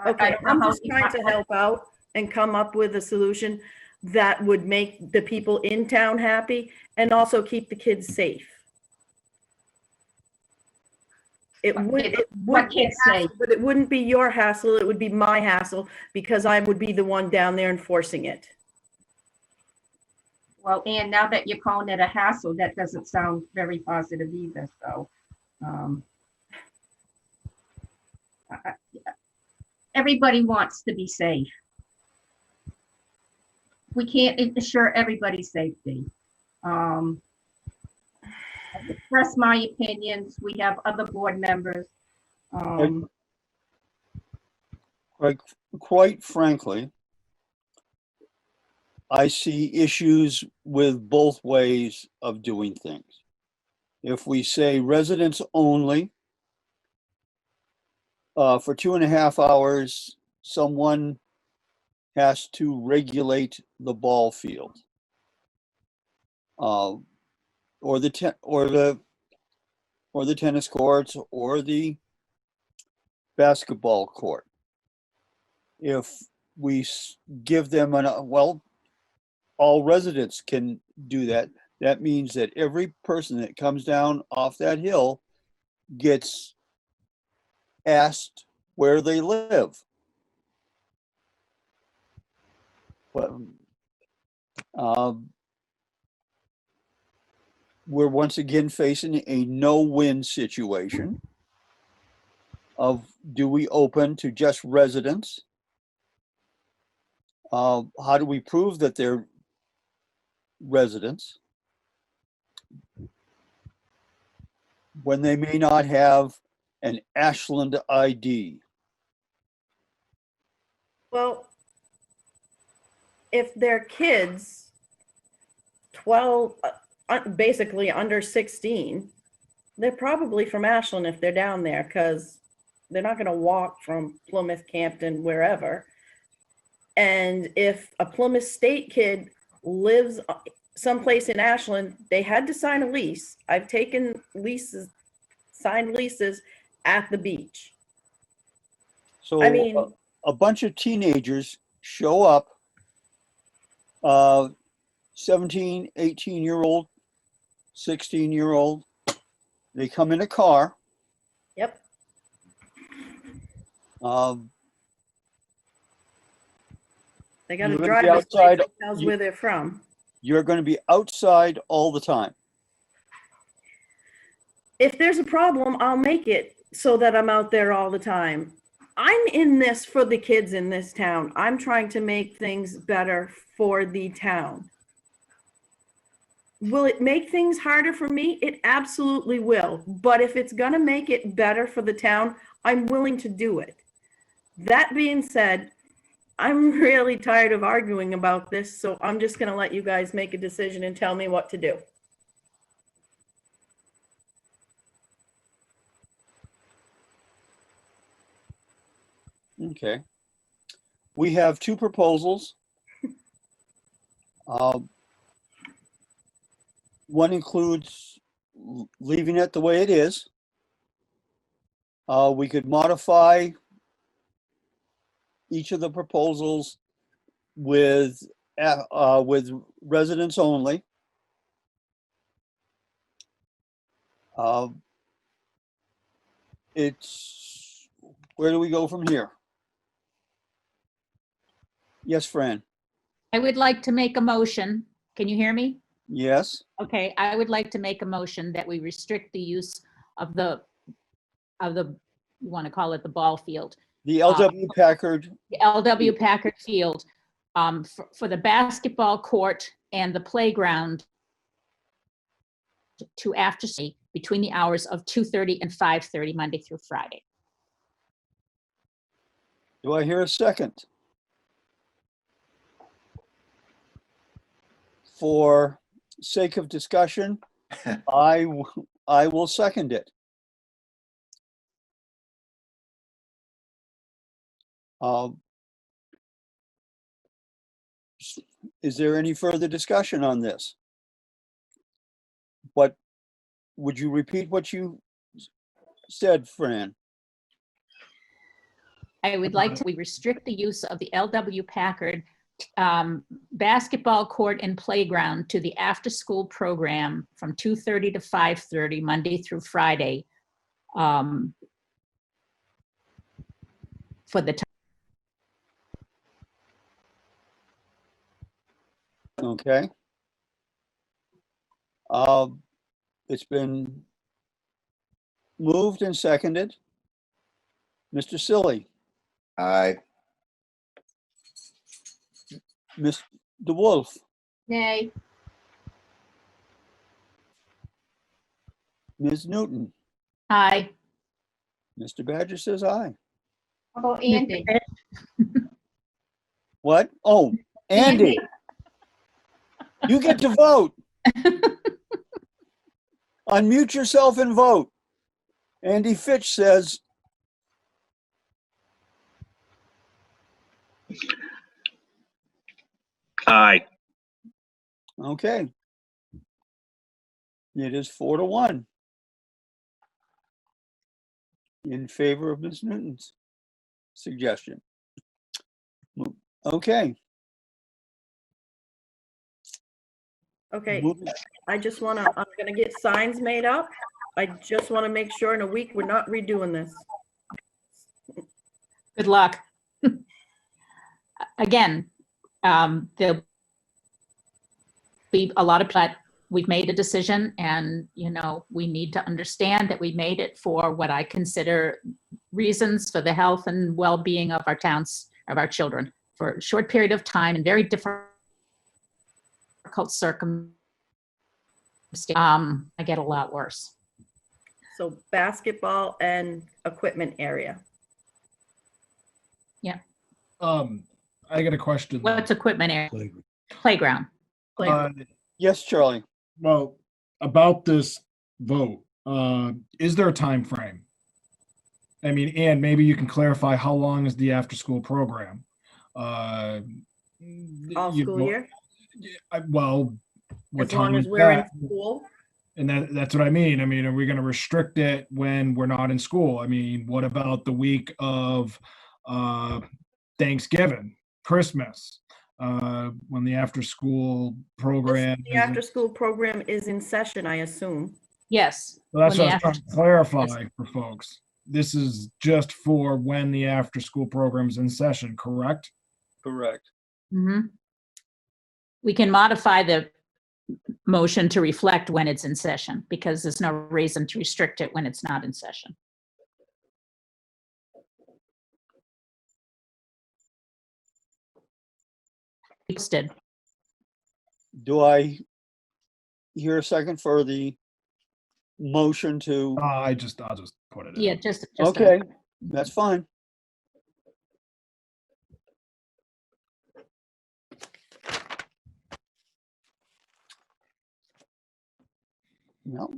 Okay, I'm just trying to help out and come up with a solution that would make the people in town happy and also keep the kids safe. It would What be a kids hassle, safe? but it wouldn't be your hassle, it would be my hassle because I would be the one down there enforcing it. Well, and now that you're calling it a hassle, that doesn't sound very positive either, so. Everybody wants to be safe. We can't ensure everybody's safety. I've expressed my opinions. We have other board members. Quite frankly, I see issues with both ways of doing things. If we say residents only, for 2.5 hours, someone has to regulate the ball field. Or the tennis courts or the basketball court. If we give them all residents can do that. That means that every person that comes down off that hill gets asked where they live. But, we're once again facing a no-win situation of, do we open to just residents? How do we prove that they're residents when they may not have an Ashland ID? Well, if they're kids, 12, basically under 16, they're probably from Ashland if they're down there because they're not going to walk from Plymouth, Campton, wherever. And if a Plymouth State kid lives someplace in Ashland, they had to sign a lease. I've taken leases, signed leases at the beach. So I mean, a bunch of teenagers show up, 17, 18-year-old, 16-year-old, they come in a car. yep. They got a You're gonna be driver's outside- license that tells where they're from. You're going to be outside all the time. If there's a problem, I'll make it so that I'm out there all the time. I'm in this for the kids in this town. I'm trying to make things better for the town. Will it make things harder for me? It absolutely will. But if it's going to make it better for the town, I'm willing to do it. That being said, I'm really tired of arguing about this, so I'm just going to let you guys make a decision and tell me what to do. Okay. We have two proposals. One includes leaving it the way it is. We could modify each of the proposals with residents only. It's, where do we go from here? Yes, Fran? I would like to make a motion. Can you hear me? Yes? Okay, I would like to make a motion that we restrict the use of the, you want to call it the ball field, The LW Packard, the LW Packard Field, for the basketball court and the playground to after school between the hours of 2:30 and 5:30, Monday through Friday. do I hear a second? For sake of discussion, I will second it. Is there any further discussion on this? What, would you repeat what you said, Fran? I would like to, we restrict the use of the LW Packard basketball court and playground to the after-school program from 2:30 to 5:30, Monday through Friday. For the time. Okay. It's been moved and seconded. Mr. Silly, Aye. Ms. DeWolf, Nay. Ms. Newton, Aye. Mr. Badger says aye. How about Andy? What? Oh, Andy, you get to vote. Unmute yourself and vote. Andy Fitch says, Aye. okay. It is 4-1 in favor of Ms. Newton's suggestion. Okay. Okay, Moving- I just want to, I'm going to get signs made up. I just want to make sure in a week we're not redoing this. Good luck. Again, there'll be a lot of, but we've made a decision and, you know, we need to understand that we made it for what I consider reasons for the health and well-being of our towns, of our children, for a short period of time and very difficult circumstances. I get a lot worse. So basketball and equipment area. I got a question. though. What's equipment area? Playground. Uh, Yes, Charlie. well, about this vote, is there a time frame? I mean, and maybe you can clarify how long is the after-school program? All you school know, year, Well, what as long time as is we're in that? school. And that's what I mean. I mean, are we going to restrict it when we're not in school? I mean, what about the week of Thanksgiving, Christmas, when the after-school program? The after-school program is in session, I assume. Yes. Well, that's when what I the was trying to clarify for folks. This is just for when the after-school program is in session, correct? Correct. Mhm. We can modify the motion to reflect when it's in session, because there's no reason to restrict it when it's not in session. Posted. Do I hear a second for the motion to, I'll just put it in. Yeah, just. okay, that's fine. No.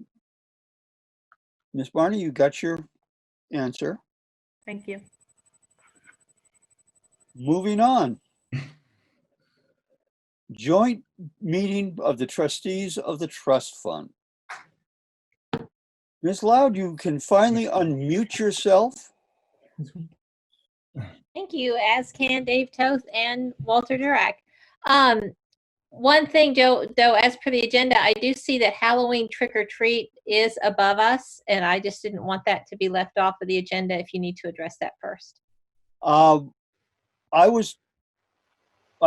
Ms. Barney, you got your answer. Thank you. Moving on. Joint meeting of the trustees of the trust fund. Ms. Loud, you can finally unmute yourself. Thank you, as can Dave Toth and Walter Durak. One thing, Joe, though, as per the agenda, I do see that Halloween trick or treat is above us, and I just didn't want that to be left off of the agenda if you need to address that first. I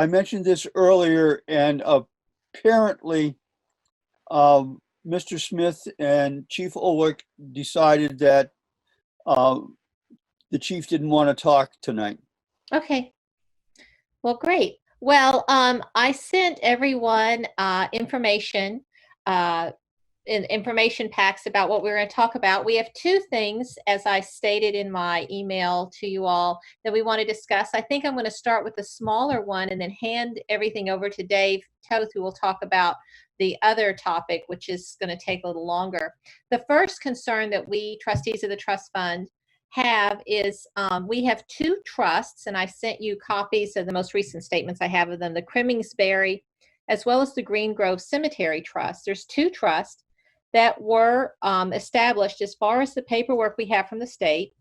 mentioned this earlier, and apparently Mr. Smith and Chief Olick decided that the chief didn't want to talk tonight. Okay. Well, great. Well, I sent everyone information information packs about what we're going to talk about. We have two things, as I stated in my email to you all, that we want to discuss. I think I'm going to start with the smaller one and then hand everything over to Dave Toth, who will talk about the other topic, which is going to take a little longer. The first concern that we, trustees of the trust fund, have is we have two trusts, and I sent you copies of the most recent statements I have of them, the Cremingsbury as well as the Green Grove Cemetery Trust. There's two trusts that were established, as far as the paperwork we have from the state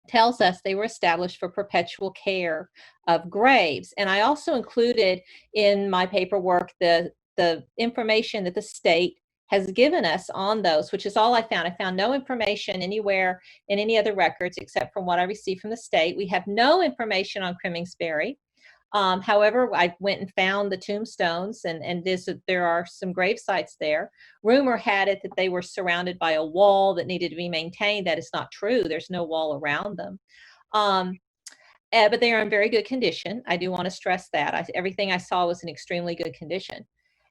tells us, they were established for perpetual care of graves. And I also included in my paperwork the information that the state has given us on those, which is all I found. I found no information anywhere in any other records except from what I received from the state. We have no information on Cremingsbury. However, I went and found the tombstones, and there are some grave sites there. Rumor had it that they were surrounded by a wall that needed to be maintained. That is not true. There's no wall around them. But they are in very good condition. I do want to stress that. Everything I saw was in extremely good condition.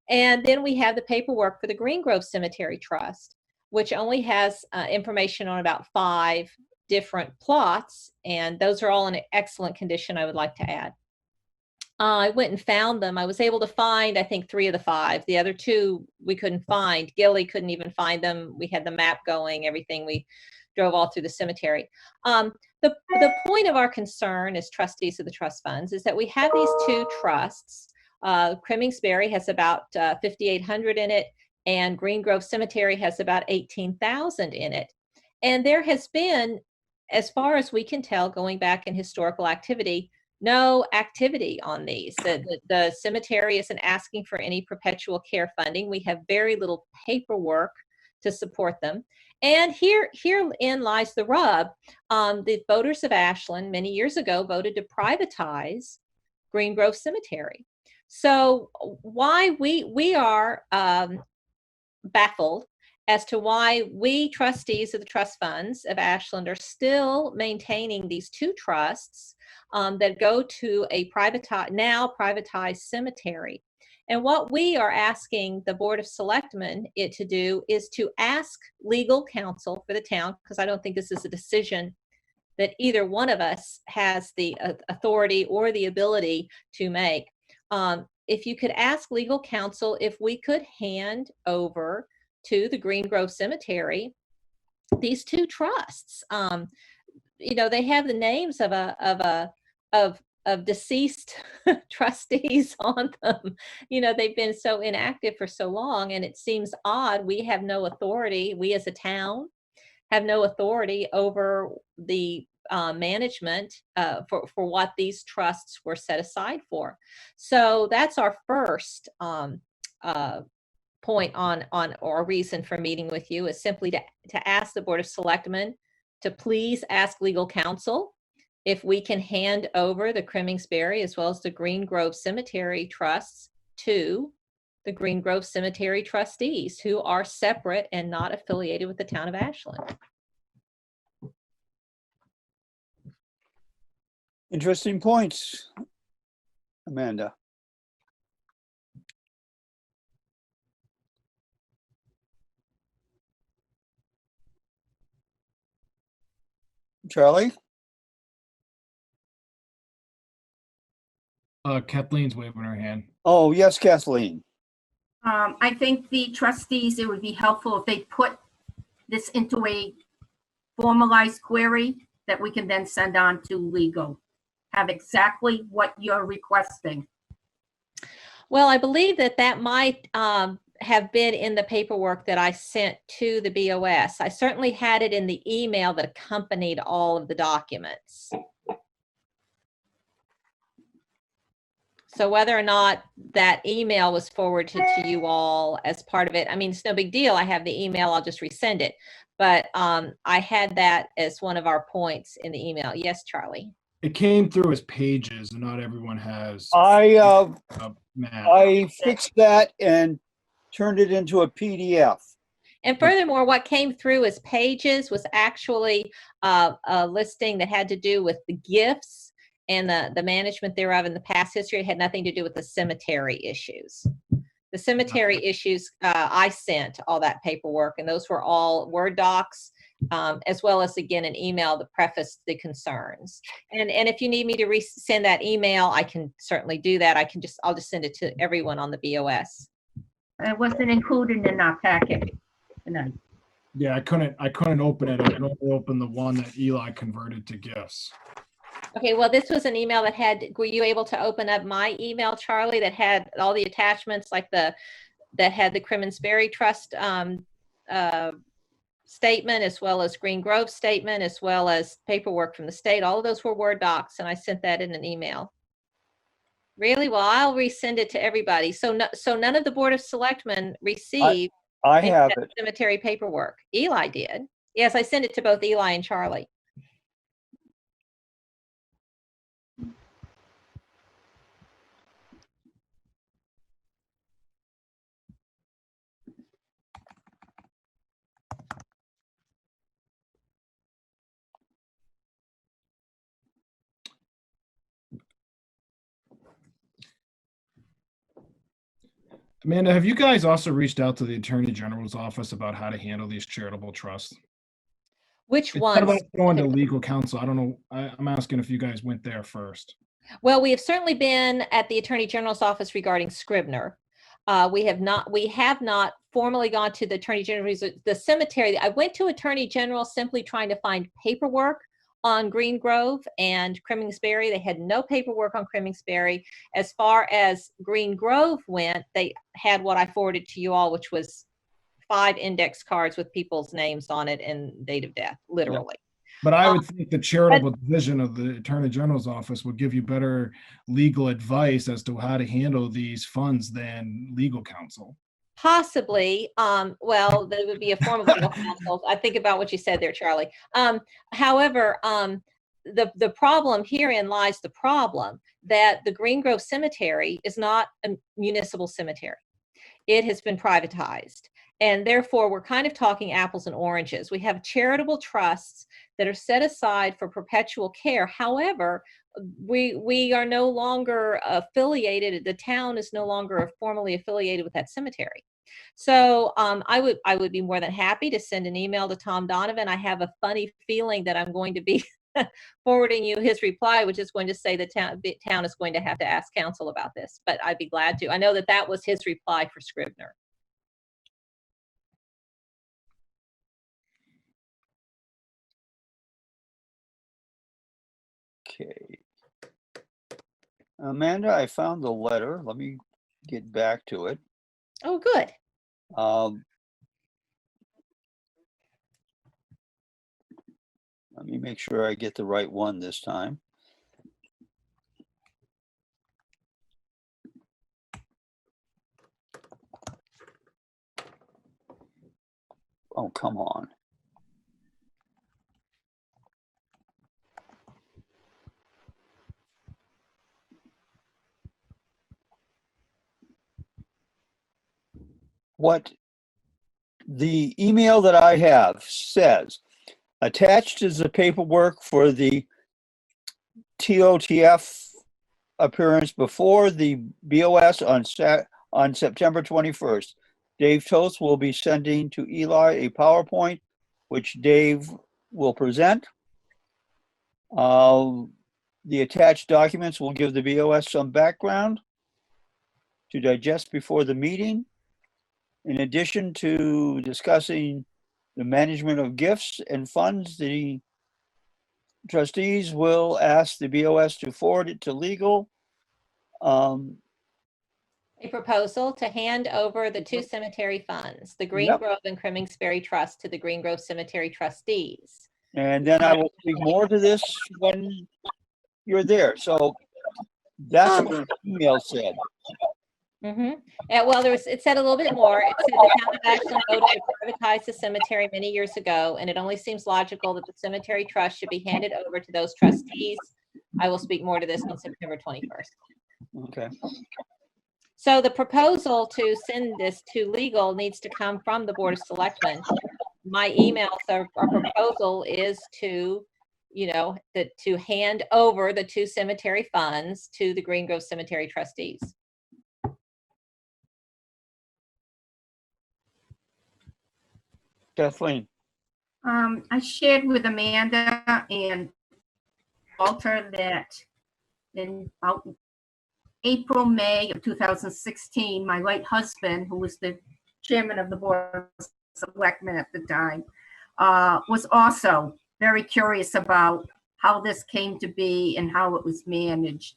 And then we have the paperwork for the Green Grove Cemetery Trust, which only has information on about 5 different plots, and those are all in excellent condition, I would like to add. I went and found them. I was able to find, I think, 3 of the 5. The other 2 we couldn't find. Gilly couldn't even find them. We had the map going, everything. We drove all through the cemetery. The point of our concern as trustees of the trust funds is that we have these 2 trusts. Cremingsbury has about 5,800 in it, and Green Grove Cemetery has about 18,000 in it. And there has been, as far as we can tell, going back in historical activity, no activity on these. The cemetery isn't asking for any perpetual care funding. We have very little paperwork to support them. And herein lies the rub. The voters of Ashland many years ago voted to privatize Green Grove Cemetery. So why we are baffled as to why we, trustees of the trust funds of Ashland, are still maintaining these 2 trusts that go to a now privatized cemetery. And what we are asking the Board of Selectmen to do is to ask legal counsel for the town, because I don't think this is a decision that either one of us has the authority or the ability to make. If you could ask legal counsel if we could hand over to the Green Grove Cemetery these 2 trusts. You know, they have the names of deceased trustees on them. You know, they've been so inactive for so long, and it seems odd. We have no authority. We as a town have no authority over the management for what these trusts were set aside for. So that's our first point on or reason for meeting with you, is simply to ask the Board of Selectmen to please ask legal counsel if we can hand over the Cremingsbury as well as the Green Grove Cemetery trusts to the Green Grove Cemetery trustees, who are separate and not affiliated with the town of Ashland. Interesting points, Amanda. Charlie? Kathleen's waving her hand. Oh, yes, Kathleen. I think the trustees, it would be helpful if they put this into a formalized query that we can then send on to legal. Have exactly what you're requesting. Well, I believe that might have been in the paperwork that I sent to the BOS. I certainly had it in the email that accompanied all of the documents. So whether or not that email was forwarded to you all as part of it, I mean, it's no big deal. I have the email, I'll just resend it. But I had that as one of our points in the email. Yes, Charlie? It came through as pages, and not everyone has I map. I fixed that and turned it into a PDF. And furthermore, what came through as pages was actually a listing that had to do with the gifts and the management thereof in the past history. It had nothing to do with the cemetery issues. The cemetery issues, I sent all that paperwork, and those were all Word docs, as well as, again, an email that prefaced the concerns. And if you need me to resend that email, I can certainly do that. I'll just send it to everyone on the BOS. It wasn't included in our packet tonight. Yeah, I couldn't open it. I could only open the one that Eli converted to gifts. Okay, well, this was an email were you able to open up my email, Charlie, that had all the attachments, like that had the Crimmins-Berry Trust statement, as well as Green Grove statement, as well as paperwork from the state? All of those were Word docs, and I sent that in an email. Really? Well, I'll resend it to everybody. So none of the Board of Selectmen received I have it. cemetery paperwork. Eli did. Yes, I sent it to both Eli and Charlie. Amanda, have you guys also reached out to the Attorney General's office about how to handle these charitable trusts? Which Instead of ones? us going to legal counsel, I don't know. I'm asking if you guys went there first. Well, we have certainly been at the Attorney General's office regarding Scribner. We have not formally gone to the Attorney General's, the cemetery. I went to Attorney General simply trying to find paperwork on Green Grove and Crimmins-Berry. They had no paperwork on Crimmins-Berry. As far as Green Grove went, they had what I forwarded to you all, which was 5 index cards with people's names on it and date of death, literally. But I would think the charitable division of the Attorney General's office would give you better legal advice as to how to handle these funds than legal counsel. Possibly. Well, there would be a form of legal counsel. I think about what you said there, Charlie. However, the problem herein lies the problem that the Green Grove Cemetery is not a municipal cemetery. It has been privatized. And therefore, we're kind of talking apples and oranges. We have charitable trusts that are set aside for perpetual care. However, we are no longer affiliated. The town is no longer formally affiliated with that cemetery. So I would be more than happy to send an email to Tom Donovan. I have a funny feeling that I'm going to be forwarding you his reply, which is going to say the town is going to have to ask counsel about this. But I'd be glad to. I know that was his reply for Scribner. Okay. Amanda, I found the letter. Let me get back to it. Oh, good. Let me make sure I get the right one this time. Oh, come on. What the email that I have says, attached is the paperwork for the TOTF appearance before the BOS on September 21st. Dave Toth will be sending to Eli a PowerPoint, which Dave will present. The attached documents will give the BOS some background to digest before the meeting. In addition to discussing the management of gifts and funds, the trustees will ask the BOS to forward it to legal. A proposal to hand over the two cemetery funds, the Green Yep. Grove and Cremingsbury Trust, to the Green Grove Cemetery trustees. And then I will speak more to this when you're there. So that's what the email said. Mm-hmm. Well, it said a little bit more. It said the town of Ashland voted to privatize the cemetery many years ago, and it only seems logical that the cemetery trust should be handed over to those trustees. I will speak more to this on September 21st. Okay. So the proposal to send this to legal needs to come from the Board of Selectmen. My email, so our proposal is to, to hand over the two cemetery funds to the Green Grove Cemetery trustees. Kathleen. I shared with Amanda and Walter that in about April, May of 2016, my late husband, who was the chairman of the Board of Selectmen at the time, was also very curious about how this came to be and how it was managed.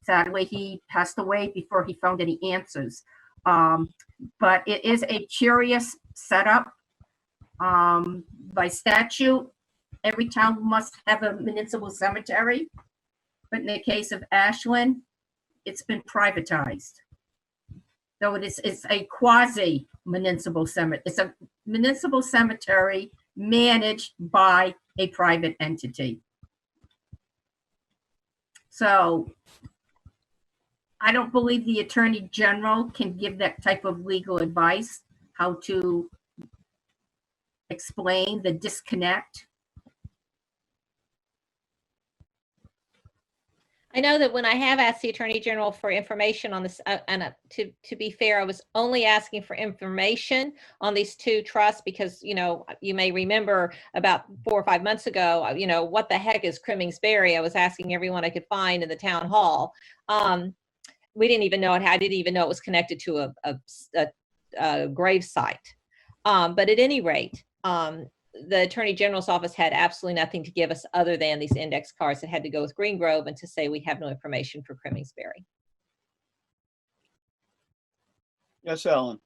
Sadly, he passed away before he found any answers. But it is a curious setup. By statute, every town must have a municipal cemetery. But in the case of Ashland, it's been privatized. So it's a quasi municipal cemetery. It's a municipal cemetery managed by a private entity. So I don't believe the Attorney General can give that type of legal advice, how to explain the disconnect. I know that when I have asked the Attorney General for information on this, and to be fair, I was only asking for information on these two trusts because, you may remember about 4 or 5 months ago, what the heck is Cremingsbury? I was asking everyone I could find in the town hall. We didn't even know it. I didn't even know it was connected to a grave site. But at any rate, the Attorney General's office had absolutely nothing to give us other than these index cards that had to go with Green Grove and to say we have no information for Cremingsbury. Yes, Alan.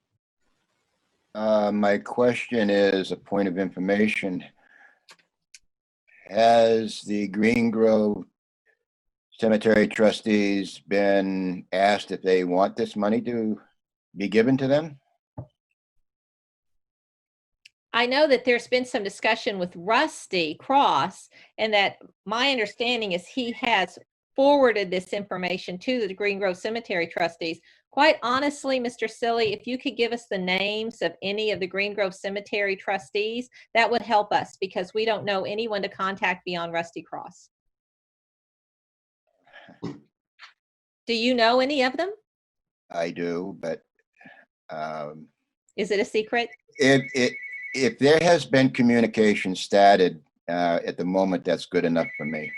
My question is a point of information. Has the Green Grove Cemetery trustees been asked if they want this money to be given to them? I know that there's been some discussion with Rusty Cross, and that my understanding is he has forwarded this information to the Green Grove Cemetery trustees. Quite honestly, Mr. Silly, if you could give us the names of any of the Green Grove Cemetery trustees, that would help us because we don't know anyone to contact beyond Rusty Cross. Do you know any of them? I do, but is it a secret? If there has been communication started at the moment, that's good enough for me.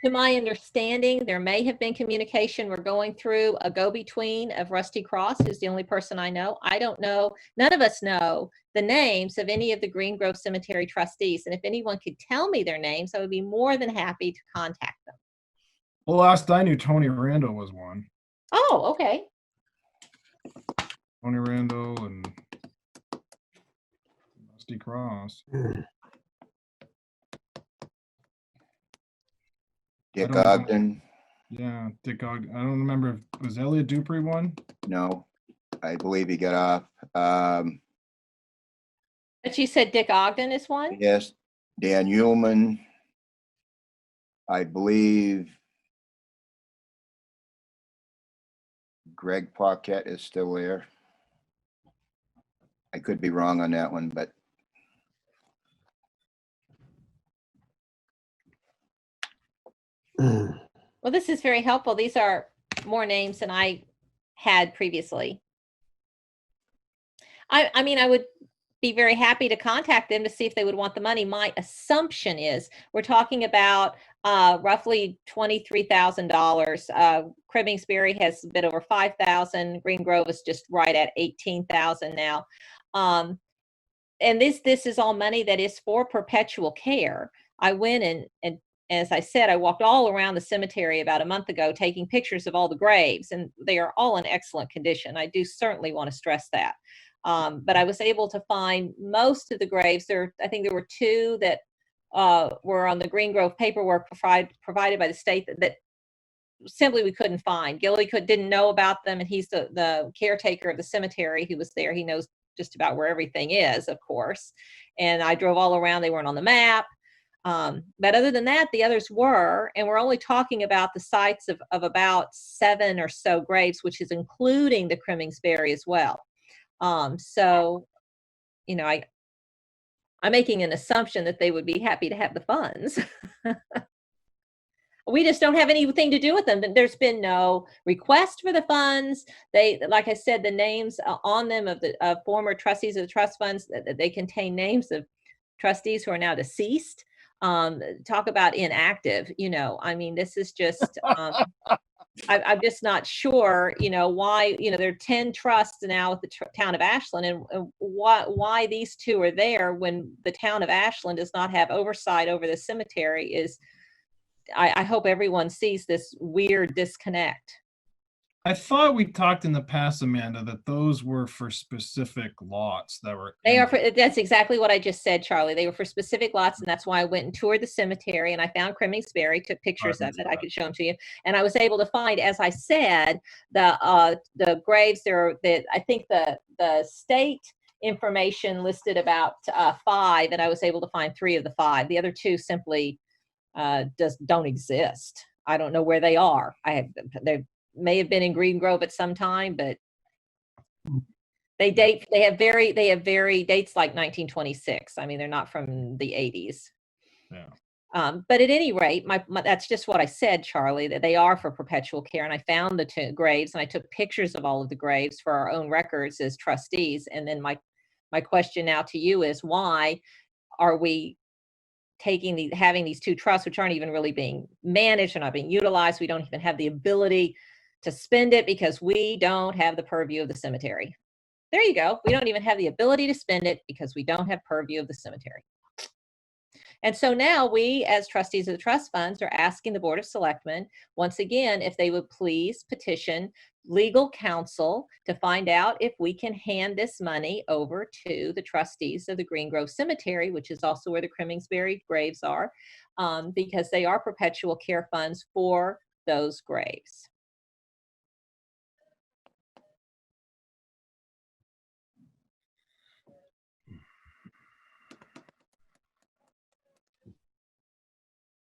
To my understanding, there may have been communication. We're going through a go-between of Rusty Cross, who's the only person I know. I don't know. None of us know the names of any of the Green Grove Cemetery trustees. And if anyone could tell me their names, I would be more than happy to contact them. Well, last I knew, Tony Randall was one. Oh, okay. Tony Randall and Rusty Cross. Dick Ogden? Yeah, Dick Ogden. I don't remember. Was Elliot Dupree one? No, I believe he got off. But you said Dick Ogden is one? Yes, Dan Ullman. I believe Greg Paquette is still there. I could be wrong on that one, but well, this is very helpful. These are more names than I had previously. I mean, I would be very happy to contact them to see if they would want the money. My assumption is we're talking about roughly $23,000. Cremingsbury has a bit over 5,000. Green Grove is just right at 18,000 now. And this is all money that is for perpetual care. I went and as I said, I walked all around the cemetery about a month ago taking pictures of all the graves, and they are all in excellent condition. I do certainly want to stress that. But I was able to find most of the graves. I think there were 2 that were on the Green Grove paperwork provided by the state that simply we couldn't find. Gilly didn't know about them, and he's the caretaker of the cemetery who was there. He knows just about where everything is, of course. And I drove all around. They weren't on the map. But other than that, the others were, and we're only talking about the sites of about 7 or so graves, which is including the Cremingsbury as well. So, you know, I'm making an assumption that they would be happy to have the funds. We just don't have anything to do with them. There's been no request for the funds. Like I said, the names on them of the former trustees of the trust funds, they contain names of trustees who are now deceased. Talk about inactive, you know, I mean, this is just, I'm just not sure, you know, why, you know, there are 10 trusts now with the town of Ashland, and why these 2 are there when the town of Ashland does not have oversight over the cemetery is, I hope everyone sees this weird disconnect. I thought we talked in the past, Amanda, that those were for specific lots that were. They are for, that's exactly what I just said, Charlie. They were for specific lots, and that's why I went and toured the cemetery, and I found Cremingsbury, took pictures of it. I could show them to you, and I was able to find, as I said, the graves there. That I think the state information listed about 5, and I was able to find 3 of the 5. The other 2 simply don't exist. I don't know where they are. They may have been in Green Grove at some time, but they have very dates like 1926. I mean, they're not from the 80s. Yeah. But at any rate, that's just what I said, Charlie, that they are for perpetual care. And I found the 2 graves, and I took pictures of all of the graves for our own records as trustees. And then my question now to you is, why are we having these 2 trusts, which aren't even really being managed, or not being utilized? We don't even have the ability to spend it because we don't have the purview of the cemetery. There you go. We don't even have the ability to spend it because we don't have purview of the cemetery. And so now we, as trustees of the trust funds, are asking the Board of Selectmen, once again, if they would please petition legal counsel to find out if we can hand this money over to the trustees of the Green Grove Cemetery, which is also where the Cremingsbury graves are, because they are perpetual care funds for those graves.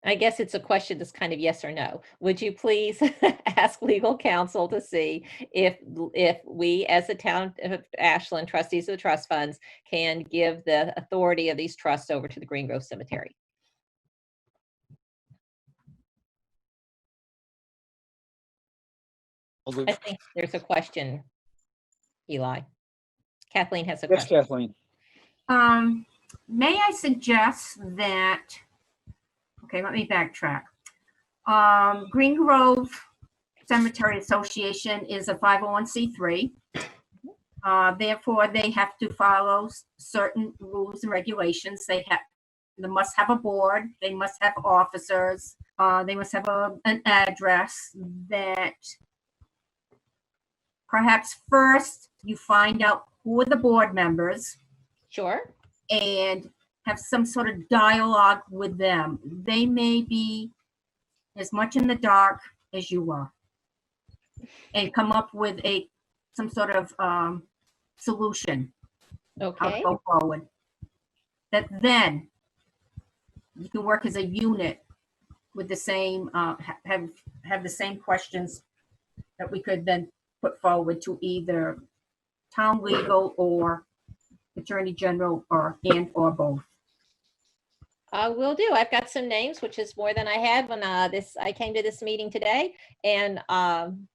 I guess it's a question that's kind of yes or no. Would you please ask legal counsel to see if we, as the town of Ashland, trustees of the trust funds, can give the authority of these trusts over to the Green Grove Cemetery? I think there's a question, Eli. Kathleen has a Yes, question. Kathleen. May I suggest that, okay, let me backtrack. Green Grove Cemetery Association is a 501c3. Therefore, they have to follow certain rules and regulations. They must have a board. They must have officers. They must have an address. That perhaps first you find out who are the board members. Sure. And have some sort of dialogue with them. They may be as much in the dark as you are, and come up with some sort of solution. Okay. How to go forward. That then you can work as a unit with the same have the same questions that we could then put forward to either town legal or Attorney General or both. Will do. I've got some names, which is more than I had when I came to this meeting today. And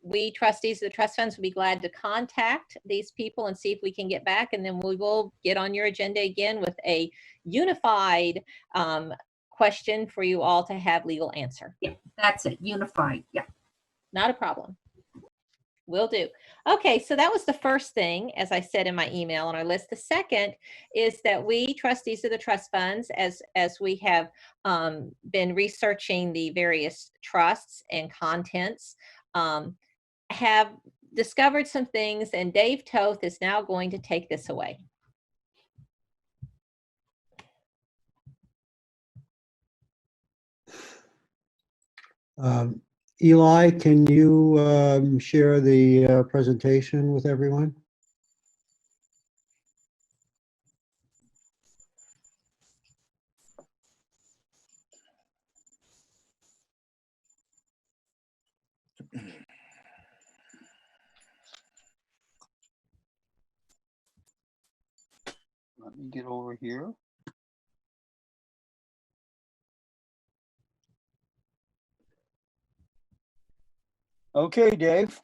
we trustees of the trust funds would be glad to contact these people and see if we can get back. And then we will get on your agenda again with a unified question for you all to have legal answer. Yeah, that's it. Unified. Yeah. Not a problem. Will do. Okay, so that was the first thing, as I said in my email on our list. The second is that we trustees of the trust funds, as we have been researching the various trusts and contents, have discovered some things, and Dave Toth is now going to take this away. Eli, can you share the presentation with everyone? Let me get over here. Okay, Dave.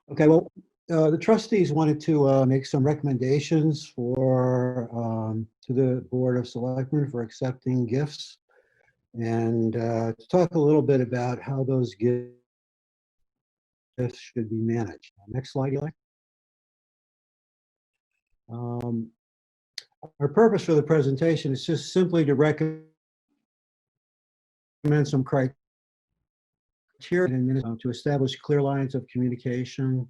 Okay, well, the trustees wanted to make some recommendations for to the Board of Selectmen for accepting gifts, and to talk a little bit about how those gifts should be managed. Next slide, Eli. Our purpose for the presentation is just simply to recommend some criteria to establish clear lines of communication,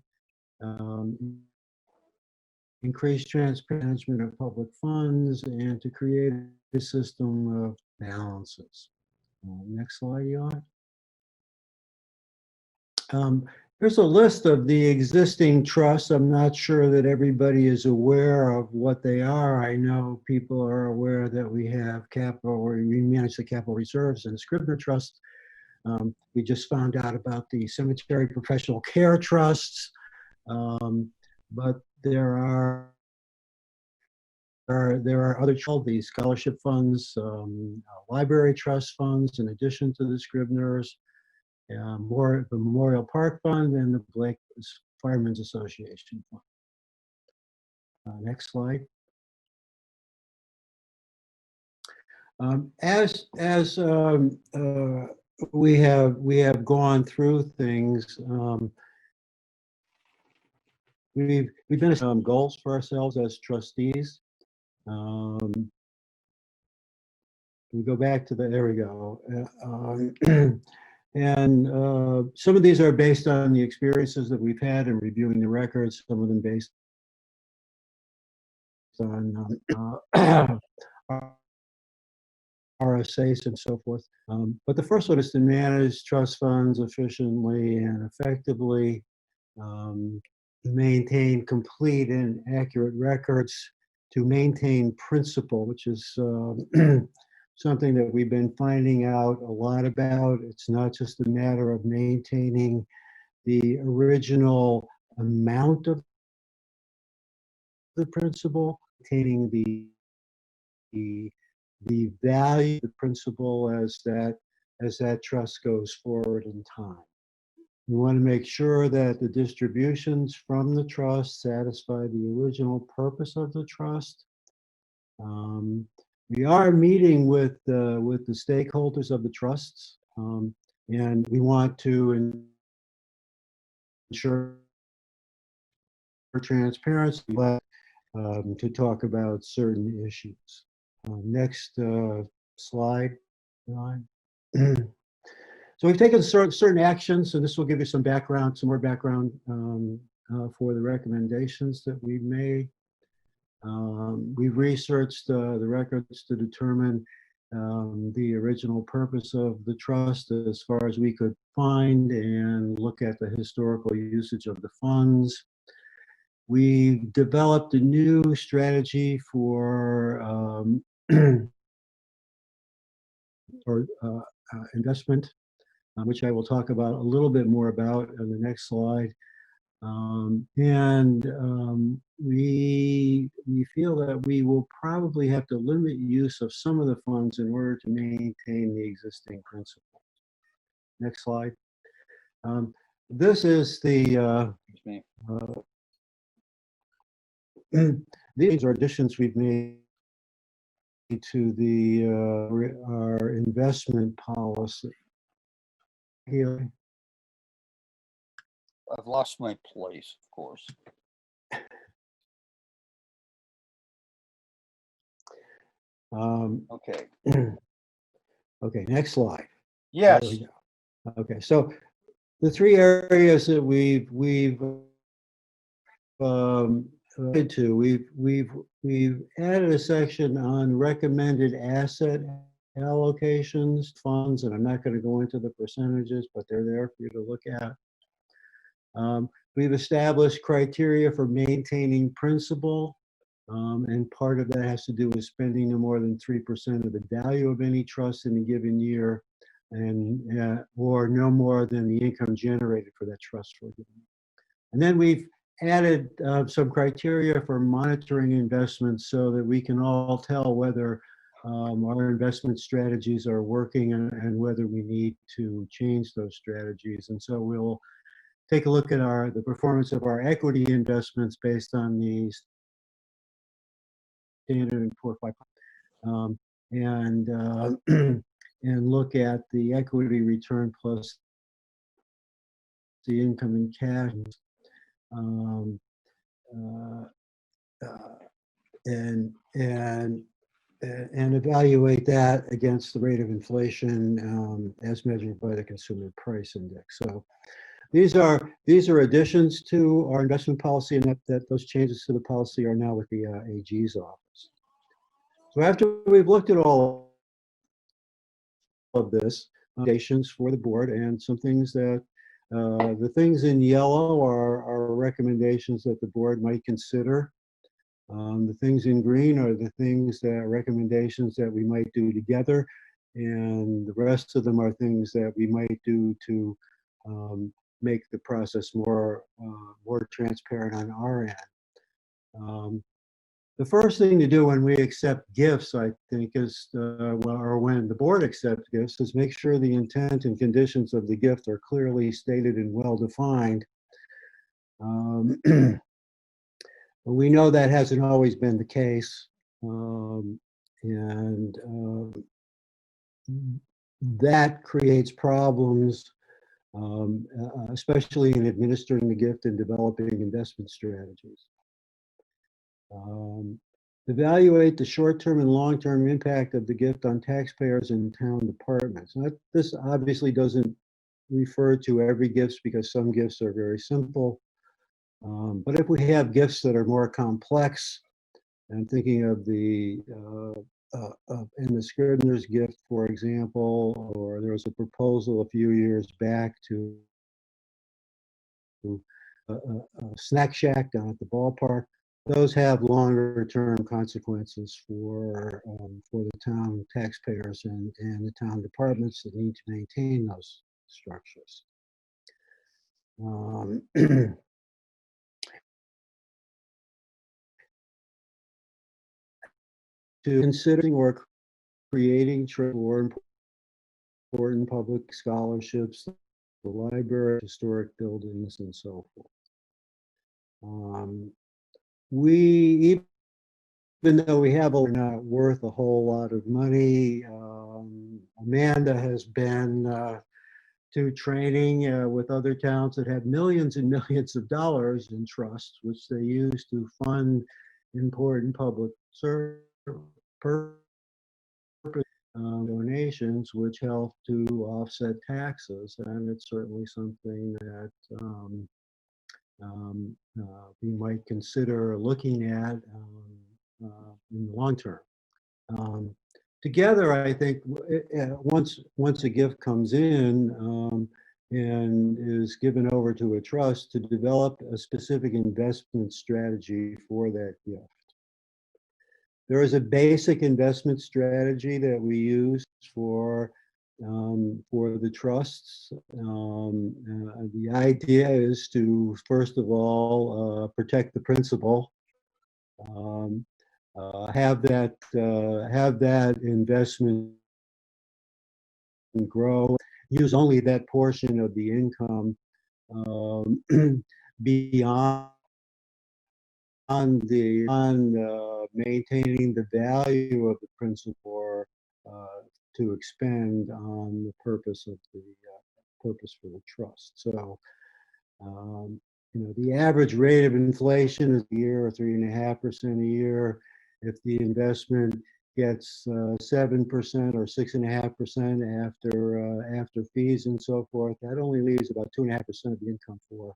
increase transparency management of public funds, and to create a system of balances. Next slide, Eli. Here's a list of the existing trusts. I'm not sure that everybody is aware of what they are. I know people are aware that we have capital, or we manage the capital reserves and the Scribner Trust. We just found out about the Cemetery Professional Care Trusts, but there are other trusts, the scholarship funds, library trust funds, in addition to the Scribners, the Memorial Park Fund, and the Blake Firemen's Association Fund. Next slide. As we have gone through things, we've been some goals for ourselves as trustees. We go back to the, there we go. And some of these are based on the experiences that we've had in reviewing the records, some of them based on RSAs and so forth. But the first one is to manage trust funds efficiently and effectively, maintain complete and accurate records, to maintain principle, which is something that we've been finding out a lot about. It's not just a matter of maintaining the original amount of the principal, maintaining the value of the principal as that trust goes forward in time. We want to make sure that the distributions from the trust satisfy the original purpose of the trust. We are meeting with the stakeholders of the trusts, and we want to ensure transparency, but to talk about certain issues. Next slide. So we've taken certain actions, and this will give you some background, some more background for the recommendations that we've made. We've researched the records to determine the original purpose of the trust as far as we could find, and look at the historical usage of the funds. We've developed a new strategy for investment, which I will talk about a little bit more about on the next slide. We feel that we will probably have to limit use of some of the funds in order to maintain the existing principle. Next slide. This is the these are additions we've made to our investment policy. Here. I've lost my place, of course. Okay. Okay, next slide. Yes. There we go. Okay, so the three areas that we've to we've added a section on recommended asset allocations, funds, and I'm not going to go into the percentages, but they're there for you to look at. We've established criteria for maintaining principal, and part of that has to do with spending no more than 3% of the value of any trust in a given year, and or no more than the income generated for that trust for a given year. And then we've added some criteria for monitoring investments so that we can all tell whether our investment strategies are working and whether we need to change those strategies. And so we'll take a look at the performance of our equity investments based on the Standard & Poor's 500, and look at the equity return plus the income in cash, and evaluate that against the rate of inflation as measured by the Consumer Price Index. So these are additions to our investment policy, and that those changes to the policy are now with the AG's office. So after we've looked at all of this, recommendations for the board, and some things that the things in yellow are recommendations that the board might consider. The things in green are the things that recommendations that we might do together, and the rest of them are things that we might do to make the process more transparent on our end. The first thing to do when we accept gifts, I think, is or when the board accepts gifts, is make sure the intent and conditions of the gift are clearly stated and well defined. We know that hasn't always been the case, and that creates problems, especially in administering the gift and developing investment strategies. Evaluate the short-term and long-term impact of the gift on taxpayers and town departments. Now, this obviously doesn't refer to every gift because some gifts are very simple. But if we have gifts that are more complex, I'm thinking of in the Scribner's gift, for example, or there was a proposal a few years back to a snack shack down at the ballpark. Those have longer term consequences for the town taxpayers and the town departments that need to maintain those structures. To considering or creating or important public scholarships, the library, historic buildings, and so forth. Even though we have not worth a whole lot of money, Amanda has been to training with other towns that have millions and millions of dollars in trusts, which they use to fund important public service donations, which help to offset taxes, and it's certainly something that we might consider looking at in the long term. Together, I think once a gift comes in and is given over to a trust, to develop a specific investment strategy for that gift. There is a basic investment strategy that we use for the trusts. The idea is to, first of all, protect the principal, have that investment grow, use only that portion of the income beyond maintaining the value of the principal to expend on the purpose for the trust. So The average rate of inflation is a year or 3.5% a year. If the investment gets 7% or 6.5% after fees and so forth, that only leaves about 2.5% of the income for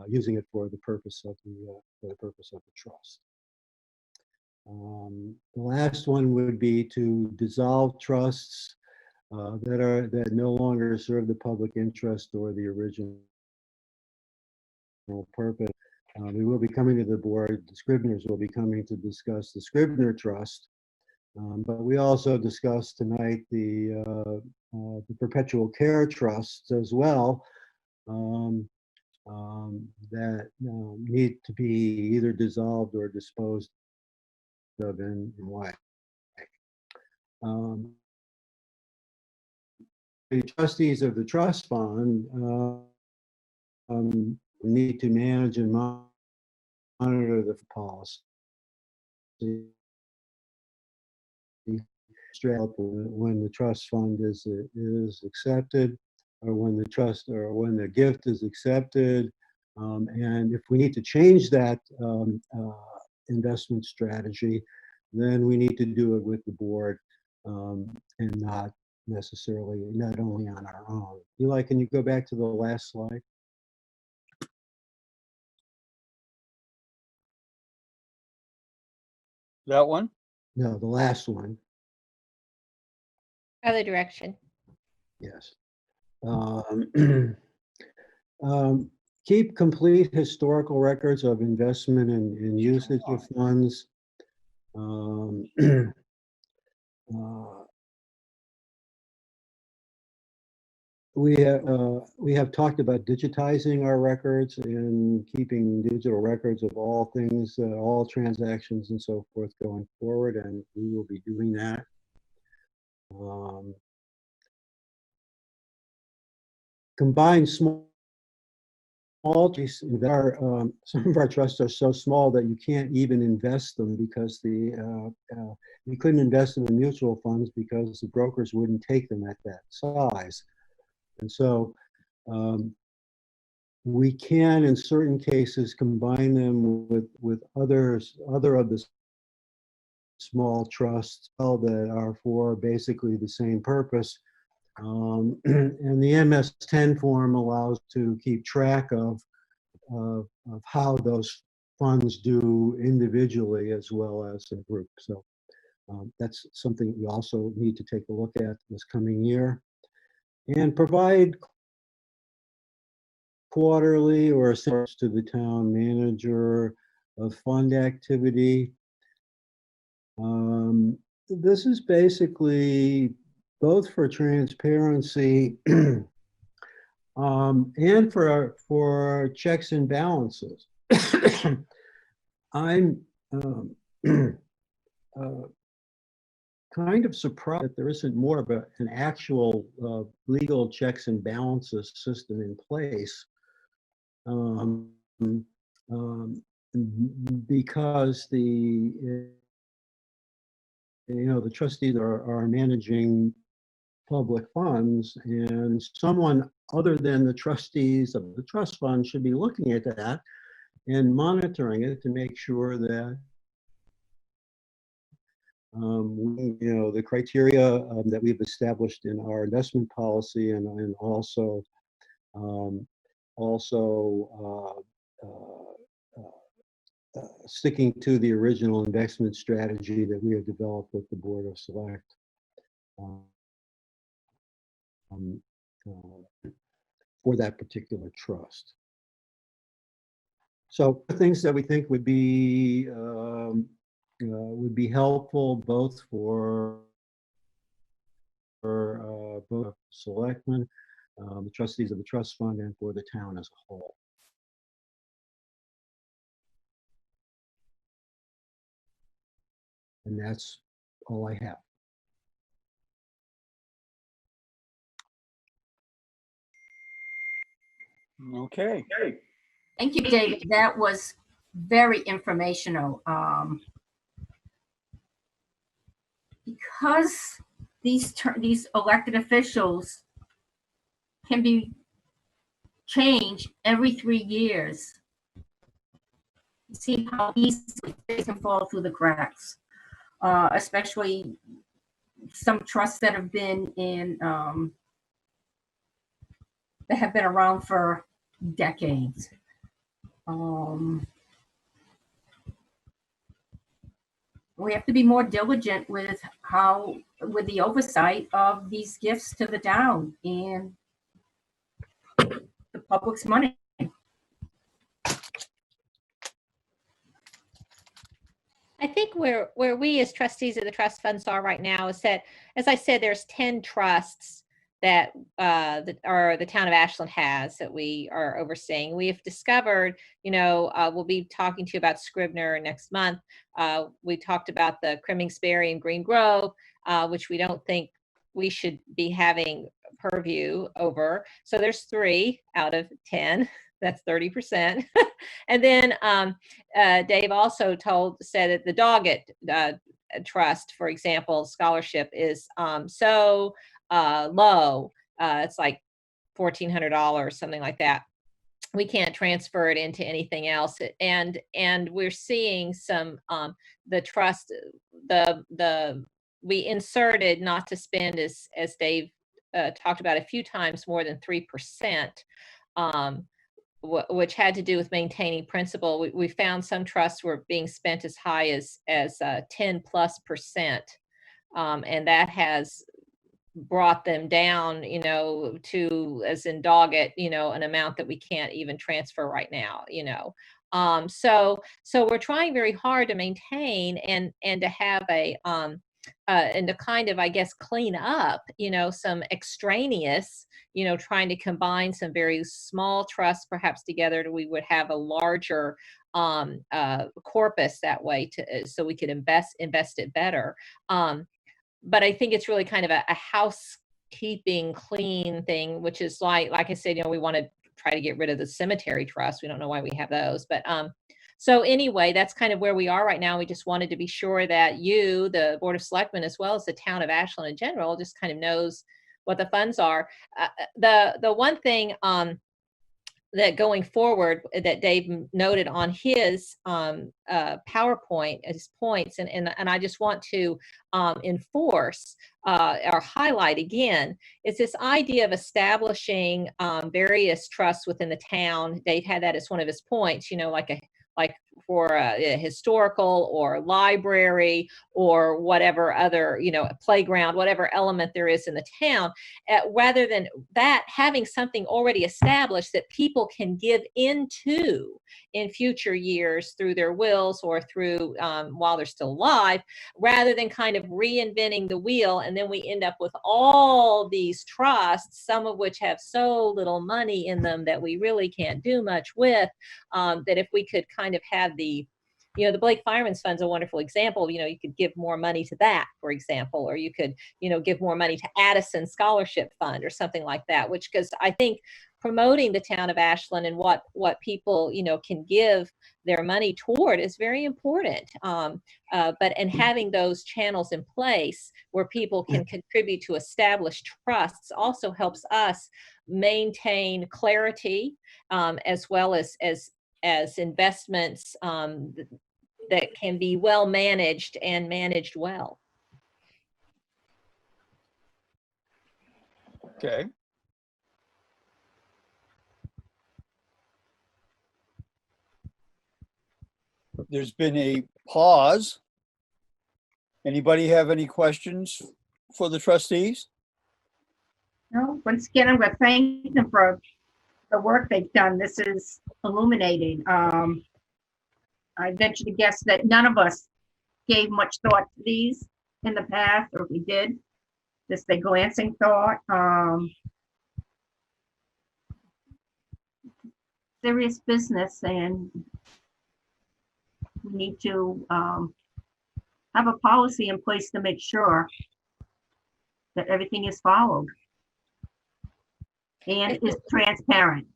using it for the purpose of the trust. The last one would be to dissolve trusts that no longer serve the public interest or the original purpose. We will be coming to the board. The Scribners will be coming to discuss the Scribner Trust, but we also discussed tonight the Perpetual Care Trusts as well. That need to be either dissolved or disposed of in why. The trustees of the trust fund need to manage and monitor the policy when the trust fund is accepted, or when the gift is accepted, and if we need to change that investment strategy, then we need to do it with the board, and not only on our own. Eli, can you go back to the last slide? That one? No, the last one. Other direction. Yes. Keep complete historical records of investment and usage of funds. We have talked about digitizing our records and keeping digital records of all things, all transactions and so forth going forward, and we will be doing that. Combine small some of our trusts are so small that you can't even invest them because you couldn't invest them in mutual funds because the brokers wouldn't take them at that size. And so we can, in certain cases, combine them with other of the small trusts that are for basically the same purpose. And the MS-10 form allows to keep track of how those funds do individually as well as in group. So that's something we also need to take a look at this coming year. And provide quarterly or reports to the town manager of fund activity. This is basically both for transparency and for checks and balances. I'm kind of surprised that there isn't more of an actual legal checks and balances system in place, because the trustees are managing public funds, and someone other than the trustees of the trust fund should be looking at that and monitoring it to make sure that the criteria that we've established in our investment policy and also sticking to the original investment strategy that we have developed with the Board of Select for that particular trust. So things that we think would be helpful both for both selectmen, the trustees of the trust fund, and for the town as a whole. And that's all I have. Okay. Thank you, David. That was very informational. Because these elected officials can be change every 3 years. You see how easily they can fall through the cracks, especially some trusts that have been in, that have been around for decades. We have to be more diligent with the oversight of these gifts to the town and the public's money. I think where we as trustees of the trust funds are right now is that, as I said, there's 10 trusts that the town of Ashland has that we are overseeing. We have discovered, we'll be talking to you about Scribner next month. We talked about the Cremingsbury and Green Grove, which we don't think we should be having purview over. So there's 3 out of 10. That's 30%. And then Dave also said that the Doggett Trust, for example, scholarship is so low. It's like $1,400, something like that. We can't transfer it into anything else. And we're seeing some the trust, we inserted not to spend, as Dave talked about a few times, more than 3%. Which had to do with maintaining principal. We found some trusts were being spent as high as 10+%, and that has brought them down, to, as in Doggett, an amount that we can't even transfer right now. So we're trying very hard to maintain and to have and to kind of, I guess, clean up, some extraneous, trying to combine some very small trusts perhaps together, we would have a larger corpus that way so we could invest it better. But I think it's really kind of a housekeeping clean thing, which is like I said, we want to try to get rid of the cemetery trust. We don't know why we have those, but so anyway, that's kind of where we are right now. We just wanted to be sure that you, the Board of Selectmen, as well as the town of Ashland in general, just kind of knows what the funds are. The one thing that going forward that Dave noted on his PowerPoint as points, and I just want to enforce or highlight again, is this idea of establishing various trusts within the town. Dave had that as one of his points, like for a historical or library or whatever other, playground, whatever element there is in the town, rather than that having something already established that people can give into in future years through their wills or through while they're still alive, rather than kind of reinventing the wheel. And then we end up with all these trusts, some of which have so little money in them that we really can't do much with, that if we could kind of have the Blake Fireman's Fund's a wonderful example. You could give more money to that, for example, or you could, give more money to Addison Scholarship Fund or something like that, because I think promoting the town of Ashland and what people, can give their money toward is very important. And having those channels in place where people can contribute to established trusts also helps us maintain clarity, as well as investments that can be well managed and managed well. Okay. There's been a pause. Anybody have any questions for the trustees? No, once again, I'm going to thank them for the work they've done. This is illuminating. I venture to guess that none of us gave much thought to these in the past, or if we did, just a glancing thought. Serious business, and we need to have a policy in place to make sure that everything is followed and is transparent.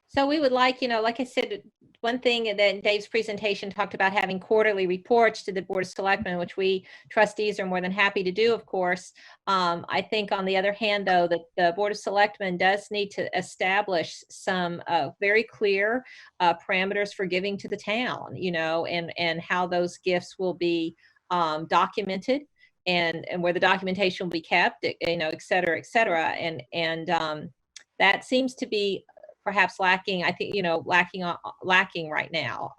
So we would like, like I said, one thing that Dave's presentation talked about having quarterly reports to the Board of Selectmen, which we trustees are more than happy to do, of course. I think on the other hand, though, that the Board of Selectmen does need to establish some very clear parameters for giving to the town, you know, and how those gifts will be documented, and where the documentation will be kept, you know, et cetera, and that seems to be perhaps lacking, I think, you know, lacking right now.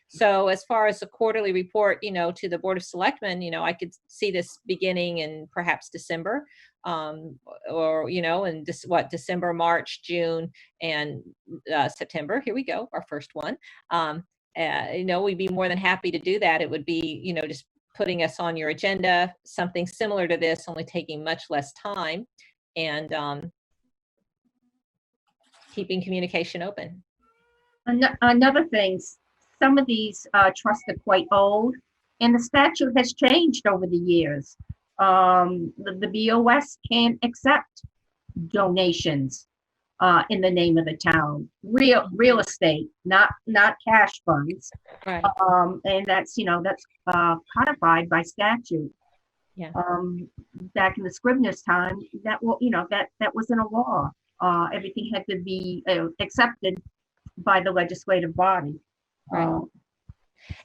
So as far as a quarterly report, you know, to the Board of Selectmen, you know, I could see this beginning in perhaps December, or, you know, in December, March, June, and September. Here we go, our first one. You know, we'd be more than happy to do that. It would be, you know, just putting us on your agenda, something similar to this, only taking much less time, and keeping communication open. Another thing, some of these trusts are quite old, and the statute has changed over the years. The BOS can't accept donations in the name of the town. Real estate, not cash funds. Right. And that's, you know, that's codified by statute. Yeah. Back in the Scribner's time, that wasn't a law. Everything had to be accepted by the legislative body. Right.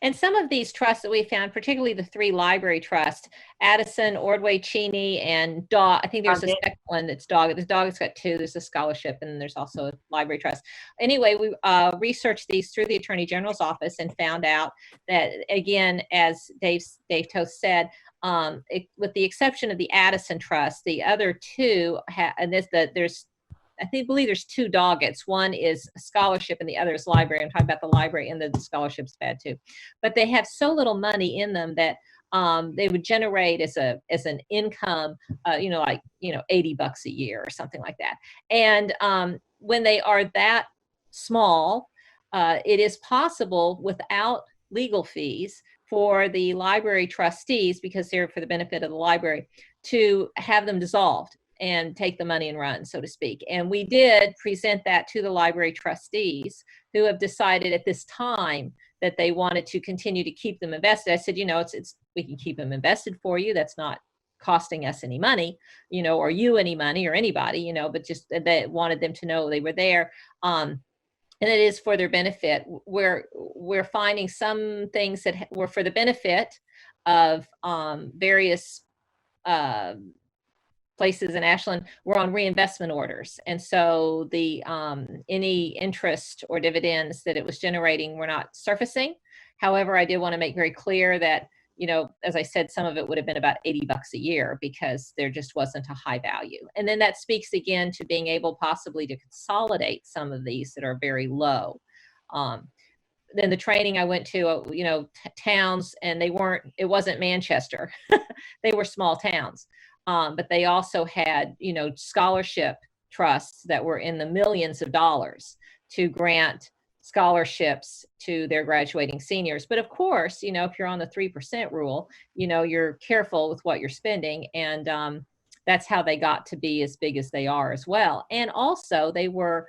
And some of these trusts that we found, particularly the 3 library trusts, Addison, Ordway, Cheney, and Dog. I think there's a second one that's Dog. The Dog has got 2. There's a scholarship, and then there's also a library trust. Anyway, we researched these through the Attorney General's office and found out that, again, as Dave Toth said, with the exception of the Addison Trust, the other 2, I believe there's 2 doggets. One is a scholarship and the other is library. I'm talking about the library, and the scholarship's bad too. But they have so little money in them that they would generate as an income, you know, like, you know, $80 a year or something like that. And when they are that small, it is possible without legal fees for the library trustees, because they're for the benefit of the library, to have them dissolved and take the money and run, so to speak. And we did present that to the library trustees, who have decided at this time that they wanted to continue to keep them invested. I said, you know, we can keep them invested for you. That's not costing us any money, you know, or you any money, or anybody, you know, but just they wanted them to know they were there. And it is for their benefit. We're finding some things that were for the benefit of various places in Ashland were on reinvestment orders. And so the any interest or dividends that it was generating were not surfacing. However, I did want to make very clear that, you know, as I said, some of it would have been about $80 a year, because there just wasn't a high value. And then that speaks again to being able possibly to consolidate some of these that are very low. Then the training I went to, you know, towns, and it wasn't Manchester. They were small towns. But they also had, you know, scholarship trusts that were in the millions of dollars to grant scholarships to their graduating seniors. But of course, you know, if you're on the 3% rule, you know, you're careful with what you're spending. And that's how they got to be as big as they are as well. And also they were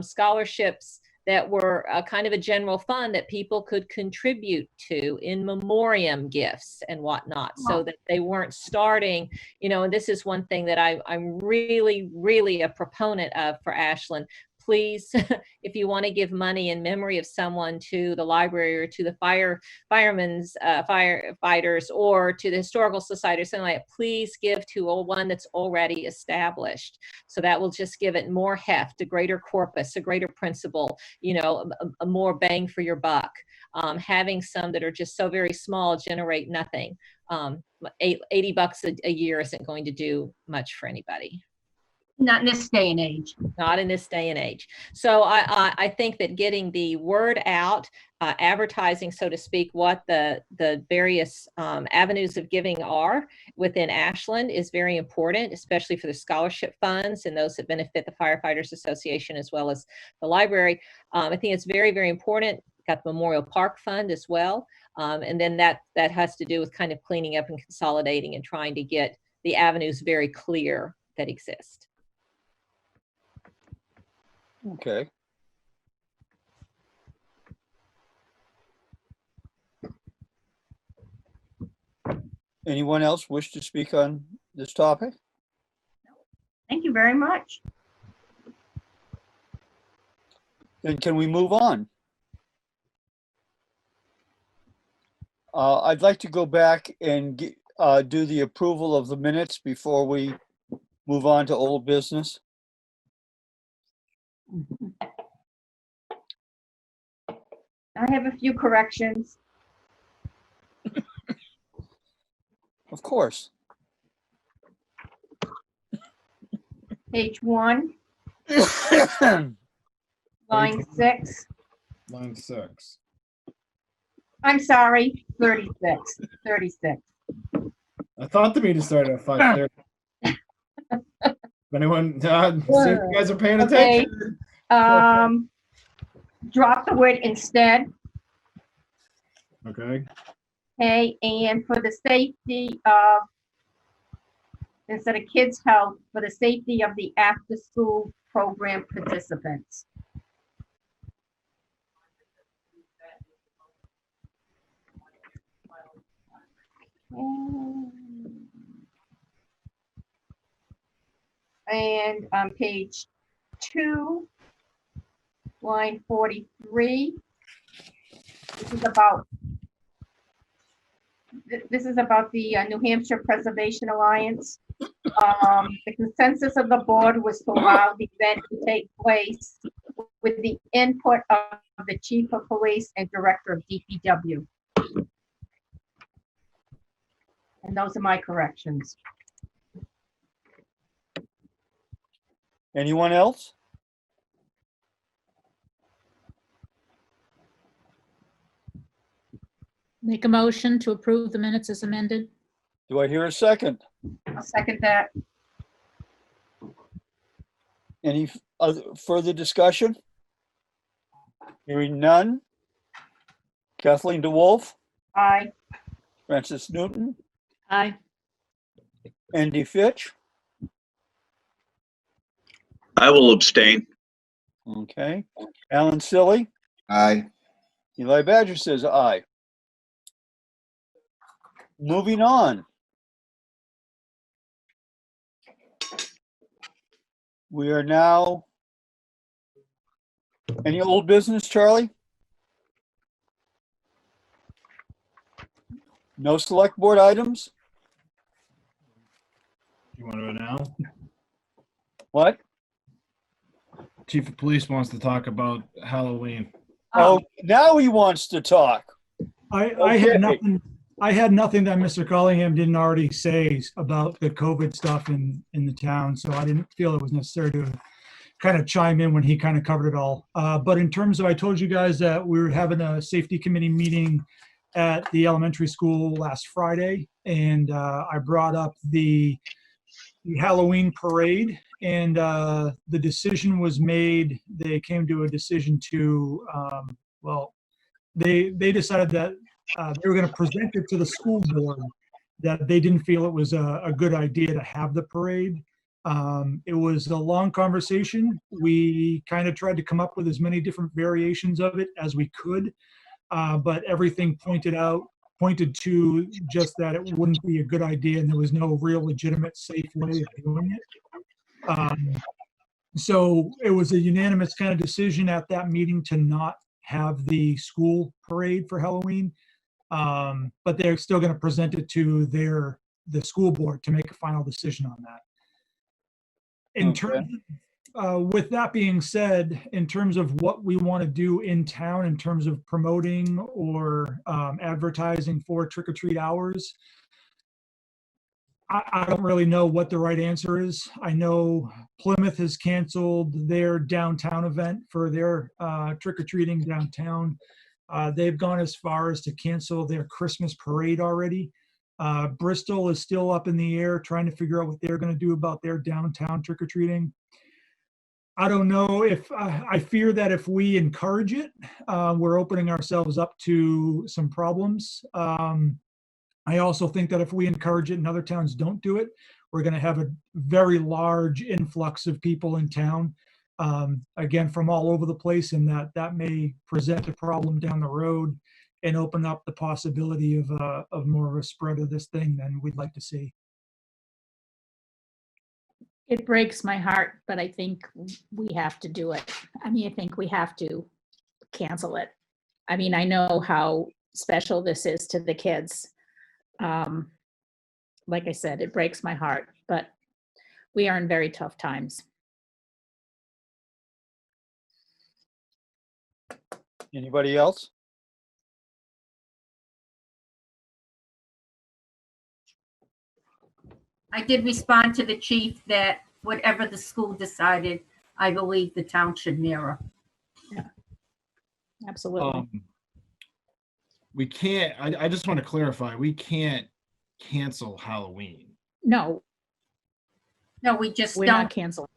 scholarships that were kind of a general fund that people could contribute to in memoriam gifts and whatnot, so that they weren't starting, you know. And this is one thing that I'm really, really a proponent of for Ashland. Please, if you want to give money in memory of someone to the library, or to the firefighters, or to the historical society, or something like that, please give to one that's already established. So that will just give it more heft, a greater corpus, a greater principle, you know, a more bang for your buck. Having some that are just so very small generate nothing. $80 a year isn't going to do much for anybody. Not in this day and age. Not in this day and age. So I think that getting the word out, advertising, so to speak, what the various avenues of giving are within Ashland is very important, especially for the scholarship funds and those that benefit the Firefighters Association as well as the library. I think it's very, very important. Got the Memorial Park Fund as well. And then that has to do with kind of cleaning up and consolidating and trying to get the avenues very clear that exist. Okay. Anyone else wish to speak on this topic? Thank you very much. Then can we move on? I'd like to go back and do the approval of the minutes before we move on to old business. I have a few corrections. Of course. Page 1, Okay. line 6. Line 6. I'm sorry, 36. 36. I thought the meeting started at 5:30. If anyone, see if you guys are paying Okay. attention. Drop the word instead. Okay. Okay, and for the safety of, instead of kids' health, for the safety of the after-school program participants. And on page 2, line 43, this is about the New Hampshire Preservation Alliance. The consensus of the board was to allow the event to take place with the input of the chief of police and director of DPW. And those are my corrections. Anyone else? Make a motion to approve the minutes as amended. Do I hear a second? I'll second that. Any other further discussion? Hearing none. Kathleen DeWolf, Aye. Francis Newton, Aye. Andy Fitch. I will abstain. Okay. Alan Silly, Aye. Eli Badger says aye. Moving on. We are now, any old business, Charlie? No select board items? You want to go now? What? Chief of Police wants to talk about Halloween. Oh, now he wants to talk. I Okay. had nothing. I had nothing that Mr. Collingham didn't already say about the COVID stuff in the town, so I didn't feel it was necessary to kind of chime in when he kind of covered it all. But in terms of, I told you guys that we were having a safety committee meeting at the elementary school last Friday, and I brought up the Halloween parade, and the decision was made. They came to a decision to, they decided that they were going to present it to the school board, that they didn't feel it was a good idea to have the parade. It was a long conversation. We kind of tried to come up with as many different variations of it as we could, but everything pointed to just that it wouldn't be a good idea, and there was no real legitimate, safe way of doing it. So it was a unanimous kind of decision at that meeting to not have the school parade for Halloween. But they're still going to present it to the school board to make a final decision on that. In terms, with that being said, in terms of what we want to do in town, in terms of promoting or advertising for trick-or-treat hours, I don't really know what the right answer is. I know Plymouth has canceled their downtown event for their trick-or-treating downtown. They've gone as far as to cancel their Christmas parade already. Bristol is still up in the air trying to figure out what they're going to do about their downtown trick-or-treating. I don't know if I fear that if we encourage it, we're opening ourselves up to some problems. I also think that if we encourage it and other towns don't do it, we're going to have a very large influx of people in town, again, from all over the place, and that may present a problem down the road and open up the possibility of more of a spread of this thing than we'd like to see. It breaks my heart, but I think we have to do it. I mean, I think we have to cancel it. I mean, I know how special this is to the kids. Like I said, it breaks my heart, but we are in very tough times. Anybody else? I did respond to the chief that whatever the school decided, I believe the town should mirror. Absolutely. We can't, I just want to clarify, we can't cancel Halloween. No, No, we just we're not don't, canceling.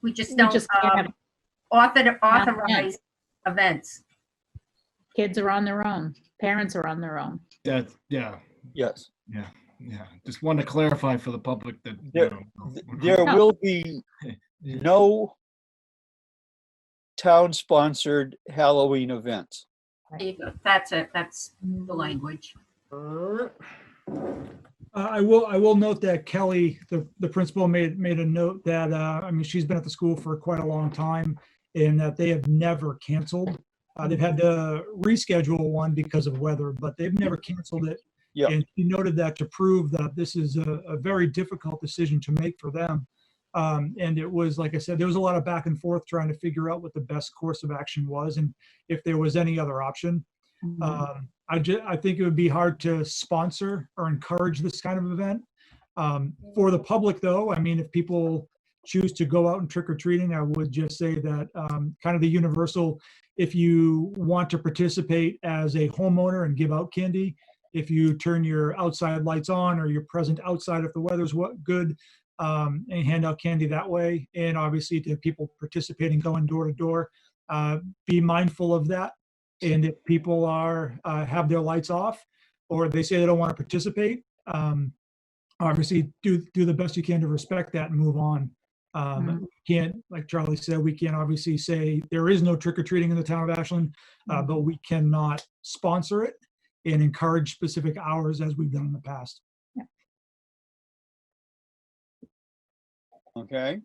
we just We don't just can't have authorize events. Kids are on their own. Parents are on their own. That, yeah, Yes. yeah. Just want to clarify for the public that, There will be no town-sponsored Halloween events. There you go. That's it. That's the language. I will note that Kelly, the principal, made a note that I mean, she's been at the school for quite a long time, and that they have never canceled. They've had to reschedule one because of weather, but they've never canceled it. Yeah. And she noted that to prove that this is a very difficult decision to make for them. And it was, like I said, there was a lot of back and forth trying to figure out what the best course of action was and if there was any other option. I think it would be hard to sponsor or encourage this kind of event. For the public, though, I mean, if people choose to go out and trick or treating, I would just say that kind of the universal, if you want to participate as a homeowner and give out candy, if you turn your outside lights on or you're present outside if the weather's good, and hand out candy that way. And obviously to people participating, going door to door, be mindful of that. And if people are have their lights off or they say they don't want to participate, obviously do the best you can to respect that and move on. Can't, like Charlie said, we can't obviously say there is no trick-or-treating in the town of Ashland, but we cannot sponsor it and encourage specific hours as we've done in the past. Okay.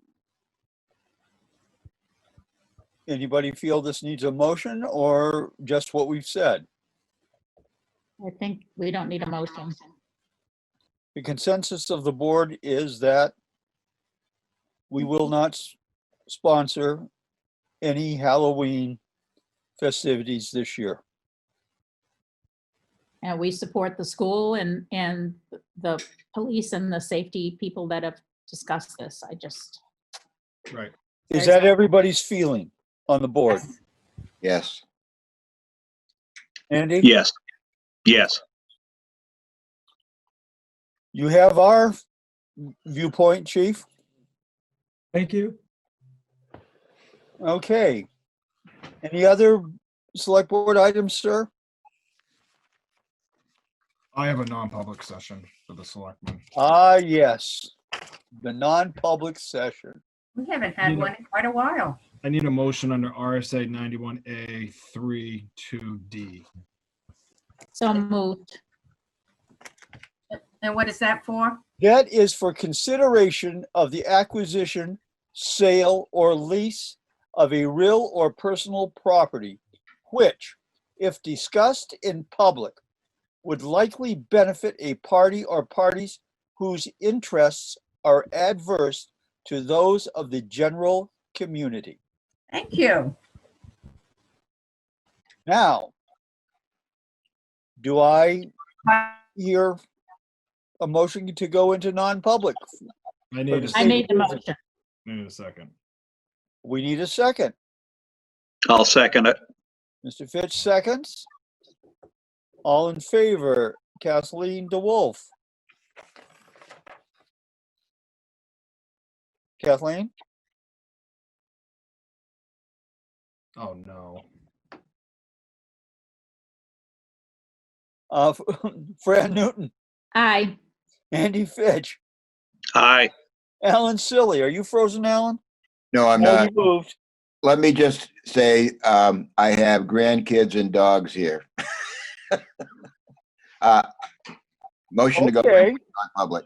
Anybody feel this needs a motion or just what we've said? I think we don't need a motion. The consensus of the board is that we will not sponsor any Halloween festivities this year. And we support the school and the police and the safety people that have discussed this. I just, Right. Is that everybody's feeling on the board? Yes. Andy? Yes. Yes. You have our viewpoint, Chief? Thank you. Okay. Any other select board items, sir? I have a non-public session for the selectmen. Ah, yes. The non-public session. We haven't had one in quite a while. I need a motion under RSA 91A 3(2)D. so moved. And what is that for? That is for consideration of the acquisition, sale, or lease of a real or personal property, which, if discussed in public, would likely benefit a party or parties whose interests are adverse to those of the general community. Thank you. Now, do I hear a motion to go into non-public? I need I made the motion. a second. We need a second. I'll second it. Mr. Fitch seconds. All in favor, Kathleen DeWolf. Kathleen? Oh, no. Fran Newton, Aye. Andy Fitch, Aye. Alan Silly. Are you frozen, Alan? No, I'm Oh, not. you moved. Let me just say, I have grandkids and dogs here. Motion to go Okay. non-public.